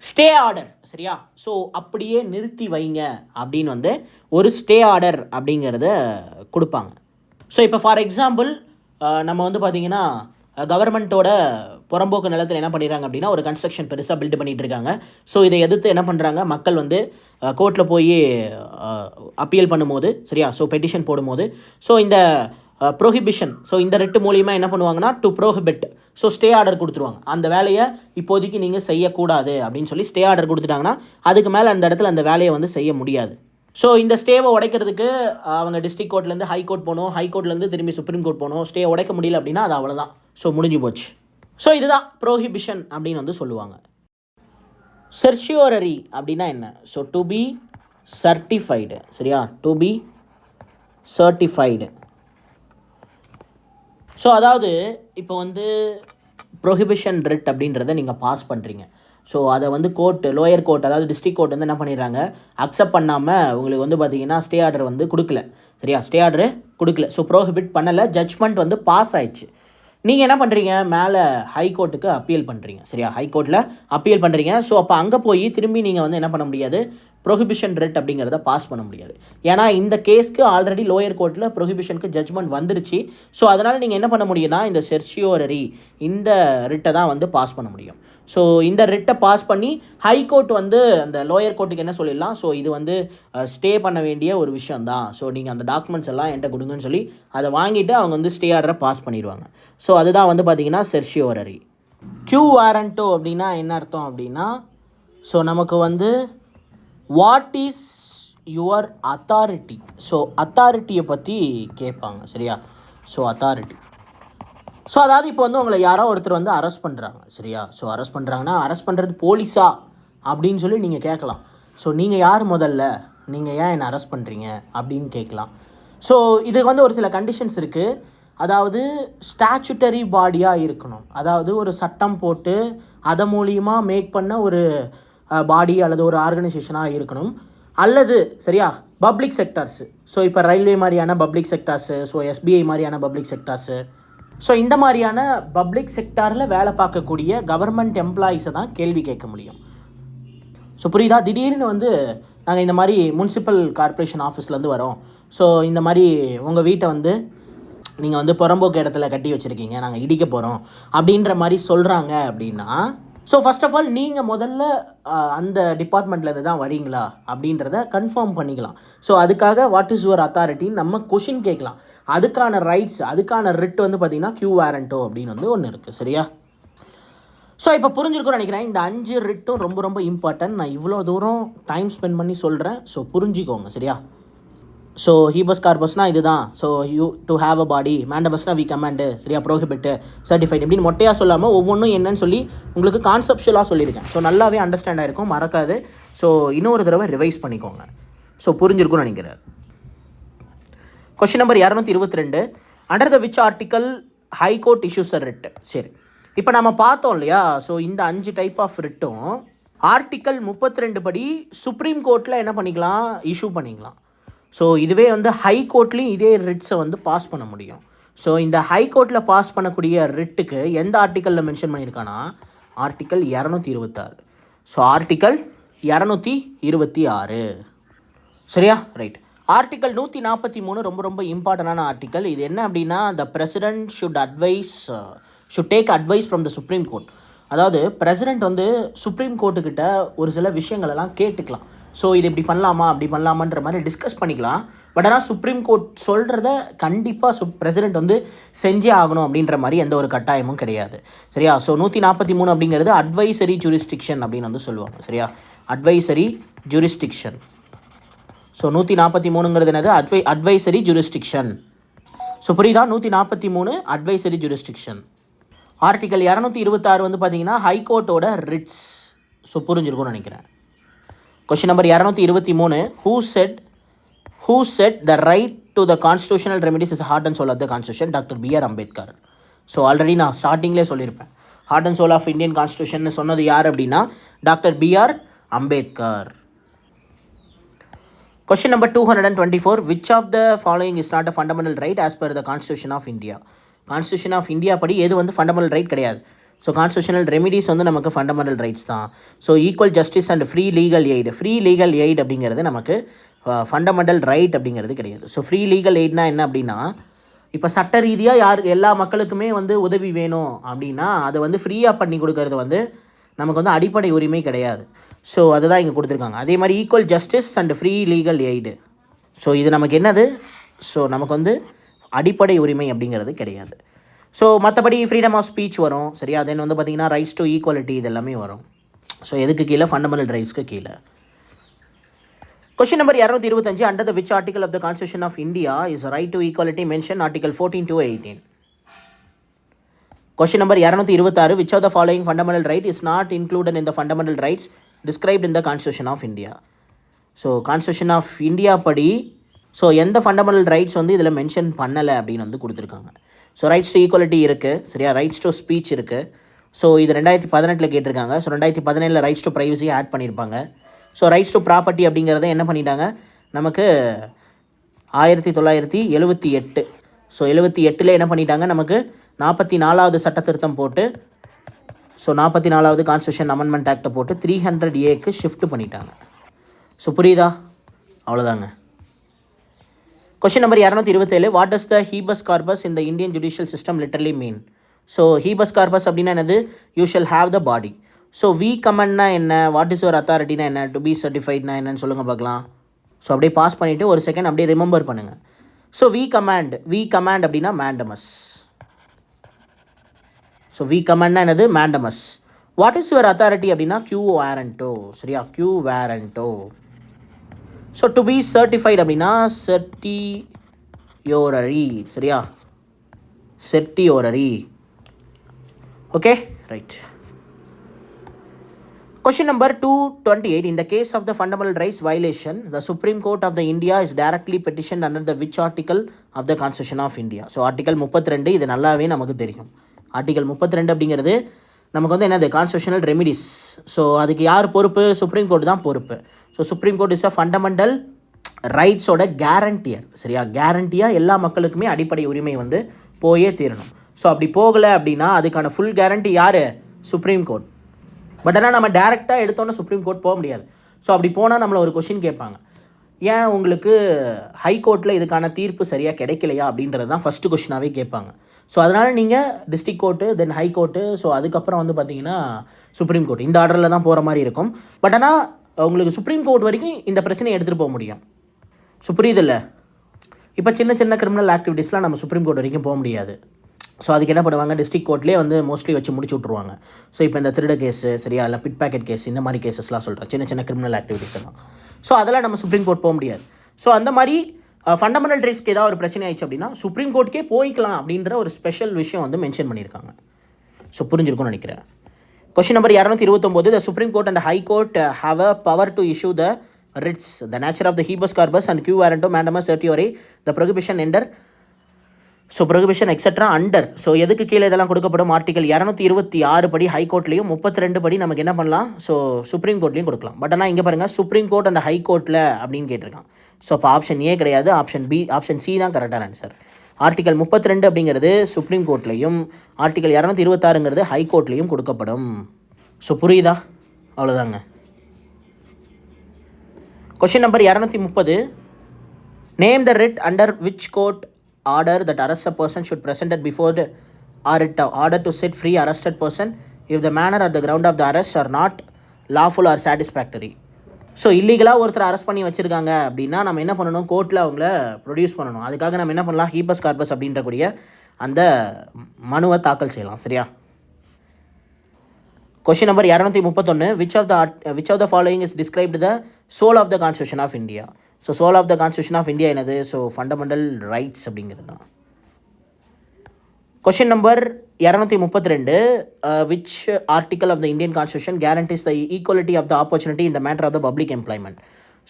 ஸ்டே ஆர்டர், சரியா? ஸோ அப்படியே நிறுத்தி வைங்க அப்படின்னு வந்து ஒரு ஸ்டே ஆர்டர் அப்படிங்கிறத கொடுப்பாங்க. ஸோ இப்போ ஃபார் எக்ஸாம்பிள், நம்ம வந்து பார்த்திங்கன்னா கவர்மெண்ட்டோட புறம்போக்கு நிலத்தில் என்ன பண்ணிடுறாங்க அப்படின்னா, ஒரு கன்ஸ்ட்ரக்ஷன் பெருசாக பில்டு பண்ணிகிட்டு இருக்காங்க. ஸோ இதை எதிர்த்து என்ன பண்ணுறாங்க, மக்கள் வந்து கோர்ட்டில் போய் அப்பீல் பண்ணும்போது, சரியா? ஸோ பெட்டிஷன் போடும்போது, ஸோ இந்த ப்ரோஹிபிஷன், ஸோ இந்த ரிட்டு மூலியமாக என்ன பண்ணுவாங்கன்னா, to prohibit, so stay order கொடுத்துருவாங்க. அந்த வேலையை இப்போதைக்கு நீங்கள் செய்யக்கூடாது அப்படின்னு சொல்லி ஸ்டே ஆர்டர் கொடுத்துட்டாங்கன்னா, அதுக்கு மேலே அந்த இடத்துல அந்த வேலையை வந்து செய்ய முடியாது. ஸோ இந்த ஸ்டேவை உடைக்கிறதுக்கு அவங்க டிஸ்ட்ரிக்ட் கோர்ட்லேருந்து ஹை கோர்ட் போகணும், ஹை கோர்ட்லேருந்து திரும்பி சுப்ரீம் கோர்ட் போகணும். ஸ்டே உடைக்க முடியல அப்படின்னா அது அவ்வளோதான், ஸோ முடிஞ்சு போச்சு. ஸோ இதுதான் ப்ரோஹிபிஷன் அப்படின்னு வந்து சொல்லுவாங்க. செர்ஷியோரரி அப்படின்னா என்ன? ஸோ டு பி சர்டிஃபைடு, சரியா? To be certified. ஸோ அதாவது இப்போ வந்து ப்ரோஹிபிஷன் ரிட் அப்படின்றத நீங்கள் பாஸ் பண்ணுறீங்க. ஸோ அதை வந்து கோர்ட்டு, லோயர் கோர்ட், அதாவது டிஸ்ட்ரிக்ட் கோர்ட் வந்து என்ன பண்ணிடுறாங்க, அக்செப்ட் பண்ணாமல் உங்களுக்கு வந்து பார்த்திங்கன்னா ஸ்டே ஆர்டர் வந்து கொடுக்கல, சரியா? ஸ்டே ஆர்டரு கொடுக்கல, ஸோ ப்ரோஹிபிட் பண்ணலை, ஜட்ஜ்மெண்ட் வந்து பாஸ் ஆயிடுச்சு. நீங்கள் என்ன பண்ணுறீங்க, மேலே ஹை கோர்ட்டுக்கு அப்பீல் பண்ணுறீங்க, சரியா? ஹை கோர்ட்டில் அப்பீல் பண்ணுறீங்க. ஸோ அப்போ அங்கே போய் திரும்பி நீங்கள் வந்து என்ன பண்ண முடியாது, ப்ரோஹிபிஷன் ரிட் அப்படிங்கிறத பாஸ் பண்ண முடியாது. ஏன்னா இந்த கேஸ்க்கு ஆல்ரெடி லோயர் கோர்ட்டில் ப்ரோஹிபிஷனுக்கு ஜட்ஜ்மெண்ட் வந்துருச்சு. ஸோ அதனால் நீங்கள் என்ன பண்ண முடியும்னா, இந்த செர்ஷியோரரி இந்த ரிட்டை தான் வந்து பாஸ் பண்ண முடியும். ஸோ இந்த ரிட்டை பாஸ் பண்ணி ஹை கோர்ட் வந்து அந்த லோயர் கோர்ட்டுக்கு என்ன சொல்லிடலாம், ஸோ இது வந்து ஸ்டே பண்ண வேண்டிய ஒரு விஷயந்தான், ஸோ நீங்கள் அந்த டாக்குமெண்ட்ஸ் எல்லாம் என்கிட்ட கொடுங்கன்னு சொல்லி அதை வாங்கிட்டு அவங்க வந்து ஸ்டே ஆர்டரை பாஸ் பண்ணிடுவாங்க. ஸோ அதுதான் வந்து பார்த்திங்கன்னா செர்ஷியோரரி. கியூ வாரண்டோ அப்படின்னா என்ன அர்த்தம் அப்படின்னா, ஸோ நமக்கு வந்து what is your authority, so அத்தாரிட்டியை பற்றி கேட்பாங்க, சரியா? So authority. ஸோ அதாவது இப்போ வந்து உங்களை யாரோ ஒருத்தர் வந்து அரெஸ்ட் பண்ணுறாங்க, சரியா? ஸோ அரெஸ்ட் பண்ணுறாங்கன்னா, அரெஸ்ட் பண்ணுறது போலீஸா அப்படின்னு சொல்லி நீங்கள் கேட்கலாம். ஸோ நீங்கள் யார் முதல்ல, நீங்கள் ஏன் என்னை அரெஸ்ட் பண்ணுறீங்க அப்படின்னு கேட்கலாம். ஸோ இதுக்கு வந்து ஒரு சில கண்டிஷன்ஸ் இருக்குது. அதாவது ஸ்டாச்சுட்டரி பாடியாக இருக்கணும், அதாவது ஒரு சட்டம் போட்டு அதை மூலியமாக மேக் பண்ண ஒரு பாடி அல்லது ஒரு ஆர்கனைசேஷனாக இருக்கணும். அல்லது சரியா பப்ளிக் செக்டார்ஸு, ஸோ இப்போ ரயில்வே மாதிரியான பப்ளிக் செக்டார்ஸு, ஸோ எஸ்பிஐ மாதிரியான பப்ளிக் செக்டார்ஸு, ஸோ இந்த மாதிரியான பப்ளிக் செக்டாரில் வேலை பார்க்கக்கூடிய கவர்மெண்ட் எம்ப்ளாயீஸை தான் கேள்வி கேட்க முடியும். ஸோ புரியுதா? திடீர்னு வந்து நாங்கள் இந்த மாதிரி முனிசிபல் கார்ப்பரேஷன் ஆஃபீஸ்லேருந்து வரோம், ஸோ இந்த மாதிரி உங்கள் வீட்டை வந்து நீங்கள் வந்து புறம்போக்கு இடத்துல கட்டி வச்சுருக்கீங்க, நாங்கள் இடிக்க போகிறோம் அப்படின்ற மாதிரி சொல்கிறாங்க அப்படின்னா, ஸோ ஃபர்ஸ்ட் ஆஃப் ஆல் நீங்கள் முதல்ல அந்த டிபார்ட்மெண்ட்லேருந்து தான் வரீங்களா அப்படின்றத கன்ஃபார்ம் பண்ணிக்கலாம். ஸோ அதுக்காக வாட் இஸ் யுவர் அத்தாரிட்டின்னு நம்ம கொஷின் கேட்கலாம். அதுக்கான ரைட்ஸ், அதுக்கான ரிட் வந்து பார்த்திங்கன்னா கியூ வாரண்டோ அப்படின்னு வந்து ஒன்று இருக்குது, சரியா? ஸோ இப்போ புரிஞ்சிருக்கும்னு நினைக்கிறேன். இந்த 5 ரிட்டும் ரொம்ப ரொம்ப இம்பார்ட்டன்ட். நான் இவ்வளோ தூரம் டைம் ஸ்பெண்ட் பண்ணி சொல்கிறேன், ஸோ புரிஞ்சிக்கோங்க, சரியா? ஸோ ஹீபஸ் கார்பஸ்னால் இதுதான். So you to have a body, மேண்டமஸ்னால் வி கமாண்டு, சரியா, ப்ரோஹிபிட்டு, சர்டிஃபைட் இப்படின்னு மொட்டையாக சொல்லாமல் ஒவ்வொன்றும் என்னன்னு சொல்லி உங்களுக்கு கான்செப்ஷுவலாக சொல்லியிருக்கேன். ஸோ நல்லாவே அண்டர்ஸ்டாண்ட் ஆகிருக்கும், மறக்காது. ஸோ இன்னொரு தடவை ரிவைஸ் பண்ணிக்கோங்க. ஸோ புரிஞ்சிருக்கும்னு நினைக்கிறேன். Question number 222, under the which article high court issues a writ. சரி, இப்போ நம்ம பார்த்தோம் இல்லையா. ஸோ இந்த 5 டைப் ஆஃப் ரிட்டும் ஆர்டிக்கல் 32 படி சுப்ரீம் கோர்ட்டில் என்ன பண்ணிக்கலாம், இஷ்யூ பண்ணிக்கலாம். ஸோ இதுவே வந்து ஹை கோர்ட்லேயும் இதே ரிட்ஸை வந்து பாஸ் பண்ண முடியும். ஸோ இந்த ஹை கோர்ட்டில் பாஸ் பண்ணக்கூடிய ரிட்டுக்கு எந்த ஆர்டிக்கலில் மென்ஷன் பண்ணியிருக்கான்னா ஆர்டிக்கல் 226. ஸோ ஆர்டிக்கல் 226, சரியா, ரைட். ஆர்டிக்கல் 143 ரொம்ப ரொம்ப இம்பார்ட்டண்டான ஆர்டிக்கல். இது என்ன அப்படின்னா, the president should take advice from the supreme court. அதாவது பிரசிடென்ட் வந்து சுப்ரீம் கோர்ட்டுக்கிட்ட ஒரு சில விஷயங்களெல்லாம் கேட்டுக்கலாம். ஸோ இது இப்படி பண்ணலாமா அப்படி பண்ணலாமான்ற மாதிரி டிஸ்கஸ் பண்ணிக்கலாம். பட் ஆனால் சுப்ரீம் கோர்ட் சொல்கிறத கண்டிப்பாக பிரசிடென்ட் வந்து செஞ்சே ஆகணும் அப்படின்ற மாதிரி எந்த ஒரு கட்டாயமும் கிடையாது, சரியா. ஸோ 143 அப்படிங்கிறது அட்வைசரி ஜூரிஸ்டிக்ஷன் அப்படின்னு வந்து சொல்லுவாங்க, சரியா, அட்வைசரி ஜூரிஸ்டிக்ஷன். ஸோ 143ங்கிறது என்னது, அட்வைசரி ஜூரிஸ்டிக்ஷன். ஸோ புரியுதா, 143 அட்வைசரி ஜூரிஸ்டிக்ஷன். ஆர்டிக்கல் 226 வந்து பார்த்தீங்கன்னா ஹைகோர்ட்டோட ரிட்ஸ். ஸோ புரிஞ்சிருக்கும்னு நினைக்கிறேன். Question number 223, who said the right to the constitutional remedies is heart and soul of the constitution? Doctor B.R. Ambedkar. So already நான் ஸ்டார்டிங்லேயே சொல்லியிருப்பேன், heart and soul of Indian constitution சொன்னது யார் அப்படின்னா doctor B.R. Ambedkar. Question number 224, which of the following is not a fundamental right as per the Constitution of India? Constitution of India படி எது வந்து fundamental right கிடையாது. ஸோ கான்ஸ்டியூஷனல் ரெமிடிஸ் வந்து நமக்கு fundamental rights தான். So equal justice and free legal eight அப்படிங்கிறது நமக்கு fundamental right அப்படிங்கிறது கிடையாது. ஸோ ஃப்ரீ லீகல் எய்ட்னா என்ன அப்படின்னா, இப்போ சட்ட ரீதியாக எல்லா மக்களுக்குமே வந்து உதவி வேணும் அப்படின்னா அதை வந்து ஃப்ரீயாக பண்ணி கொடுக்கறது வந்து நமக்கு வந்து அடிப்படை உரிமை கிடையாது. ஸோ அதுதான் இங்கே கொடுத்துருக்காங்க. அதே மாதிரி equal justice and free legal aid, so இது நமக்கு என்னது, ஸோ நமக்கு வந்து அடிப்படை உரிமை அப்படிங்கிறது கிடையாது. ஸோ மற்றபடி ஃப்ரீடம் ஆஃப் ஸ்பீச் வரும், சரியா. தென் வந்து பார்த்திங்கன்னா ரைட்ஸ் டு ஈக்குவாலிட்டி இது எல்லாமே வரும். ஸோ எதுக்கு கீழே, ஃபண்டமெண்டல் ரைட்ஸ்க்கு கீழே. Question number 225, under the which article of the constitution of India is right to equality mention article 14 to 18. கொஸ்டின் நம்பர் 226, which of the following fundamental right is not included in the fundamental rights described in the Constitution of India? So constitution of India படி so எந்த fundamental rights வந்து இதில் mention பண்ணலை அப்படின்னு வந்து கொடுத்துருக்காங்க. ஸோ ரைட்ஸ் டு ஈக்குவாலிட்டி இருக்குது, சரியா, ரைட்ஸ் டு ஸ்பீச் இருக்குது. ஸோ இது 2018 கேட்டிருக்காங்க. So 2017 rights to privacy add பண்ணியிருப்பாங்க. ஸோ ரைட்ஸ் டு ப்ராப்பர்ட்டி அப்படிங்கிறத என்ன பண்ணிட்டாங்க, நமக்கு 1978. ஸோ 78 என்ன பண்ணிட்டாங்க, நமக்கு 44வது சட்ட திருத்தம் போட்டு, ஸோ 44வது கான்ஸ்டியூஷன் அமெண்ட்மெண்ட் ஆக்டை போட்டு 300A ஷிஃப்ட் பண்ணிட்டாங்க. ஸோ புரியுதா, அவ்வளோதாங்க. Question number 227, what does the habeas corpus in the Indian judicial system literally mean? So habeas corpus அப்படின்னா என்னது, you shall have the body. So we கமெண்ட்னா என்ன, வாட் இஸ் யுவர் அத்தாரிட்டினா என்ன, டு பி சர்டிஃபைட்னா என்னன்னு சொல்லுங்கள் பார்க்கலாம். ஸோ அப்படியே பாஸ் பண்ணிவிட்டு ஒரு செகண்ட் அப்படியே ரிமெம்பர் பண்ணுங்கள். ஸோ வி கமாண்ட் அப்படின்னா மேண்டமஸ். ஸோ வி கமாண்ட்னா என்னது, mandamus. What is your authority அப்படின்னா கியூ வேரண்டோ, சரியா, quo warranto. So to be certified அப்படின்னா செர்டியோரரி, சரியா, certiorari. Okay, right. Question number 228, in the case of the fundamental rights violation, the Supreme Court of the India is directly petitioned under the which article of the Constitution of India? So article 32, இது நல்லாவே நமக்கு தெரியும். Article 32 அப்படிங்கிறது நமக்கு வந்து என்னது, constitutional remedies. So அதுக்கு யார் பொறுப்பு, சுப்ரீம் கோர்ட் தான் பொறுப்பு. So supreme court is a fundamental ரைட்ஸோட கேரண்டியர், சரியா, கேரண்டியாக எல்லா மக்களுக்குமே அடிப்படை உரிமை வந்து போயே தீரணும். ஸோ அப்படி போகலை அப்படின்னா அதுக்கான ஃபுல் கேரண்டி யார், சுப்ரீம் கோர்ட். பட் ஆனால் நம்ம டேரெக்டாக எடுத்தோன்னே சுப்ரீம் கோர்ட் போக முடியாது. ஸோ அப்படி போனால் நம்மளை ஒரு கொஷின் கேட்பாங்க, ஏன் உங்களுக்கு ஹை கோர்ட்டில் இதுக்கான தீர்ப்பு சரியாக கிடைக்கலையா அப்படின்றது தான் ஃபஸ்ட்டு கொஷினாகவே கேட்பாங்க. ஸோ அதனால் நீங்கள் district court, then high court, so அதுக்கப்புறம் வந்து பார்த்தீங்கன்னா சுப்ரீம் கோர்ட், இந்த ஆர்டரில் தான் போகிற மாதிரி இருக்கும். பட் ஆனால் உங்களுக்கு சுப்ரீம் கோர்ட் வரைக்கும் இந்த பிரச்சனையை எடுத்துகிட்டு போக முடியும். ஸோ புரியுதில்ல, இப்போ சின்ன சின்ன கிரிமினல் ஆக்டிவிட்டீஸ்லாம் நம்ம சுப்ரீம் கோர்ட் வரைக்கும் போக முடியாது. ஸோ அதுக்கு என்ன பண்ணுவாங்க, டிஸ்ட்ரிக்ட் கோர்ட்லேயே வந்து மோஸ்ட்லி வச்சு முடிச்சு விட்ருவாங்க. ஸோ இப்போ இந்த திருட கேஸு, சரியா, இல்லை பிட் பேக்கெட் கேஸ், இந்த மாதிரி கேஸஸ்லாம் சொல்கிறேன், சின்ன சின்ன கிரிமினல் ஆக்டிவிட்டீஸ் எல்லாம். ஸோ அதெல்லாம் நம்ம சுப்ரீம் கோர்ட் போக முடியாது. ஸோ அந்த மாதிரி ஃபண்டமெண்டல் ரைட்ஸ்க்கு ஏதாவது ஒரு பிரச்சனை ஆயிடுச்சு அப்படின்னா சுப்ரீம் கோர்ட்டுக்கே போய்க்கலாம் அப்படின்ற ஒரு ஸ்பெஷல் விஷயம் வந்து மென்ஷன் பண்ணியிருக்காங்க. ஸோ புரிஞ்சிருக்கும்னு நினைக்கிறேன். Question number 229, the supreme court and high court have a power to issue the writs, the nature of the habeas corpus and quo warranto mandamus certiorari the prohibition enter, so prohibition etcetera under. So எதுக்கு கீழே இதெல்லாம் கொடுக்கப்படும்? Article 226 படி high கோர்ட்லேயும் 32 படி நமக்கு என்ன பண்ணலாம்? So supreme கோர்ட்லேயும் கொடுக்கலாம். பட் ஆனால் இங்கே பாருங்கள், சுப்ரீம் கோர்ட் அண்ட் ஹை கோர்ட்டில் அப்படின்னு கேட்டிருக்கான். ஸோ இப்போ ஆப்ஷன் ஏ கிடையாது, ஆப்ஷன் பி, ஆப்ஷன் சி தான் கரெக்டான ஆன்சர். ஆர்டிகல் 32 அப்படிங்கிறது சுப்ரீம் கோர்ட்லேயும், ஆர்டிகல் 226ங்கிறது ஹை கோர்ட்லேயும் கொடுக்கப்படும். ஸோ புரியுதா? அவ்வளோதாங்க. Question number 230, name the writ under which court order that arrest a person should presented before the order to set free arrested person if the manner or the ground of the arrest are not lawful or satisfactory. So இல்லீகலாக ஒருத்தர் arrest பண்ணி வச்சுருக்காங்க அப்படின்னா நம்ம என்ன பண்ணணும்? கோர்ட்டில் அவங்கள ப்ரொடியூஸ் பண்ணணும். அதுக்காக நம்ம என்ன பண்ணலாம்? ஹீபஸ் கார்பஸ் அப்படின்றக்கூடிய அந்த மனுவை தாக்கல் செய்யலாம். சரியா? Question number 231, which of the following is described the soul of the Constitution of India? So soul of the constitution of India என்னது? ஸோ ஃபண்டமெண்டல் ரைட்ஸ் அப்படிங்கிறது தான். Question number 232, which article of the Indian constitution guarantees the equality of the opportunity in the matter of the public employment?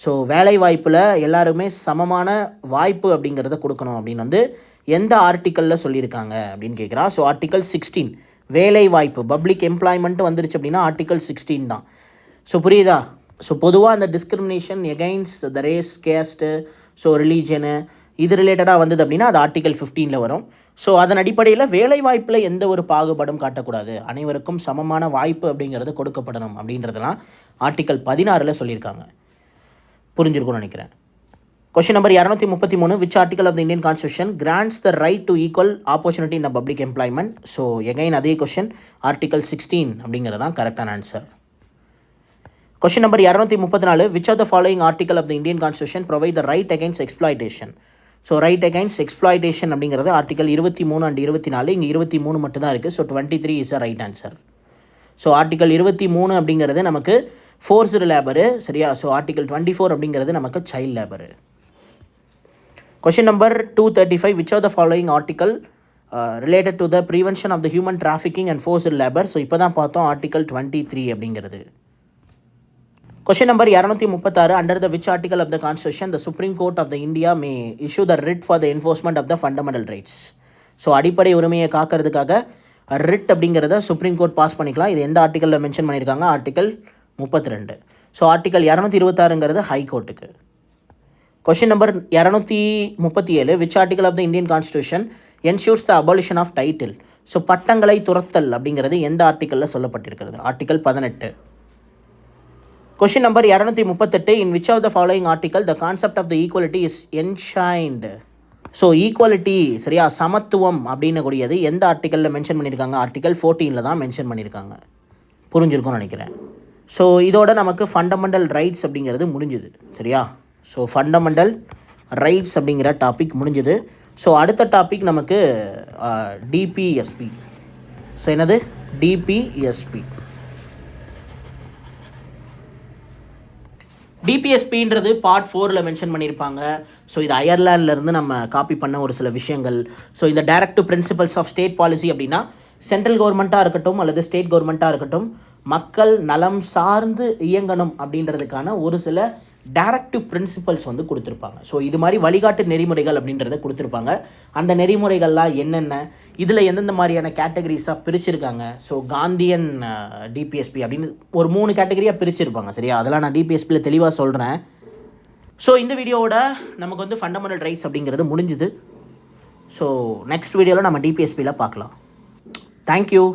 So வேலை வாய்ப்பில் எல்லாருமே சமமான வாய்ப்பு அப்படிங்கிறத கொடுக்கணும் அப்படின்னு வந்து எந்த ஆர்டிக்கலில் சொல்லியிருக்காங்க அப்படின்னு கேட்குறான். ஸோ ஆர்டிக்கல் 16, வேலை வாய்ப்பு, பப்ளிக் எம்ப்ளாய்மெண்ட் வந்துருச்சு அப்படின்னா ஆர்டிக்கல் 16 தான். ஸோ புரியுதா? ஸோ பொதுவாக அந்த டிஸ்கிரிமினேஷன் எகைன்ஸ்ட் த ரேஸ், கேஸ்ட்டு, ஸோ ரிலீஜனு, இது ரிலேட்டடாக வந்தது அப்படின்னா அது ஆர்டிக்கல் 15 வரும். ஸோ அதன் அடிப்படையில் வேலை வாய்ப்பில் எந்த ஒரு பாகுபாடும் காட்டக்கூடாது, அனைவருக்கும் சமமான வாய்ப்பு அப்படிங்கிறது கொடுக்கப்படணும் அப்படின்றதெல்லாம் ஆர்டிக்கல் 16 சொல்லியிருக்காங்க. புரிஞ்சிருக்கும்னு நினைக்கிறேன். Question number 233, which article of the Indian constitution grants the right to equal opportunity in the public employment? So again அதே கொஷின், ஆர்டிக்கல் 16 அப்படிங்கிறது தான் கரெக்டான answer. Question number 234, which of the following article of the Indian constitution provide the right against exploitation? So right against exploitation அப்படிங்கிறது article 23 and 24, இங்கே 23 மட்டும் தான் இருக்குது. So 23 is a right answer. So article 23 அப்படிங்கிறது நமக்கு ஃபோர்ஸ்டு லேபரு. சரியா? So article 24 அப்படிங்கிறது நமக்கு child labour. Question number 235, which of the following article related to the prevention of the human trafficking and forced labour? So இப்போ தான் பார்த்தோம் article 23 அப்படிங்கிறது. Question number 236, under the which article of the constitution the supreme court of the India may issue the writ for the enforcement of the fundamental rights? So அடிப்படை உரிமையை காக்கிறதுக்காக writ அப்படிங்கிறத supreme court pass பண்ணிக்கலாம். இது எந்த ஆர்டிக்கலில் mention பண்ணியிருக்காங்க? Article 32. So article 226ங்கிறது ஹை கோர்ட்டுக்கு. Question number 237, which article of the Indian constitution ensures the abolition of title? So பட்டங்களை துரத்தல் அப்படிங்கிறது எந்த ஆர்டிக்கலில் சொல்லப்பட்டிருக்கிறது? Article 18. Question number 238, in which of the following article the concept of the equality is enshrined? So equality, சரியா, சமத்துவம் அப்படின்னு கூடியது எந்த ஆர்டிக்கலில் மென்ஷன் பண்ணியிருக்காங்க? ஆர்டிக்கல் 14 தான் மென்ஷன் பண்ணியிருக்காங்க. புரிஞ்சிருக்கும்னு நினைக்கிறேன். ஸோ இதோட நமக்கு ஃபண்டமெண்டல் ரைட்ஸ் அப்படிங்கிறது முடிஞ்சுது. சரியா? ஸோ ஃபண்டமெண்டல் ரைட்ஸ் அப்படிங்கிற டாபிக் முடிஞ்சுது. ஸோ அடுத்த டாபிக் நமக்கு டிபிஎஸ்பி. ஸோ என்னது? டிபிஎஸ்பி. டிபிஎஸ்பின்றது பார்ட் 4 மென்ஷன் பண்ணியிருப்பாங்க. ஸோ இது அயர்லாண்ட்லேருந்து நம்ம காப்பி பண்ண ஒரு சில விஷயங்கள். ஸோ இந்த directive principles of state policy அப்படின்னா சென்ட்ரல் கவர்மெண்ட்டாக இருக்கட்டும் அல்லது ஸ்டேட் கவர்மெண்ட்டாக இருக்கட்டும் மக்கள் நலம் சார்ந்து இயங்கணும் அப்படின்றதுக்கான ஒரு சில டைரக்டிவ் பிரின்சிபல்ஸ் வந்து கொடுத்துருப்பாங்க. ஸோ இது மாதிரி வழிகாட்டு நெறிமுறைகள் அப்படின்றத கொடுத்துருப்பாங்க. அந்த நெறிமுறைகள்லாம் என்னென்ன, இதில் எந்தெந்த மாதிரியான கேட்டகரிஸாக பிரிச்சிருக்காங்க? ஸோ காந்தியன் டிபிஎஸ்பி அப்படின்னு ஒரு 3 கேட்டகரியாக பிரிச்சிருப்பாங்க. சரியா? அதெல்லாம் நான் டிபிஎஸ்பியில் தெளிவாக சொல்கிறேன். ஸோ இந்த வீடியோவோட நமக்கு வந்து ஃபண்டமெண்டல் ரைட்ஸ் அப்படிங்கிறது முடிஞ்சுது. ஸோ நெக்ஸ்ட் வீடியோவில் நம்ம டிபிஎஸ்பியில் பார்க்கலாம். தேங்க்யூ.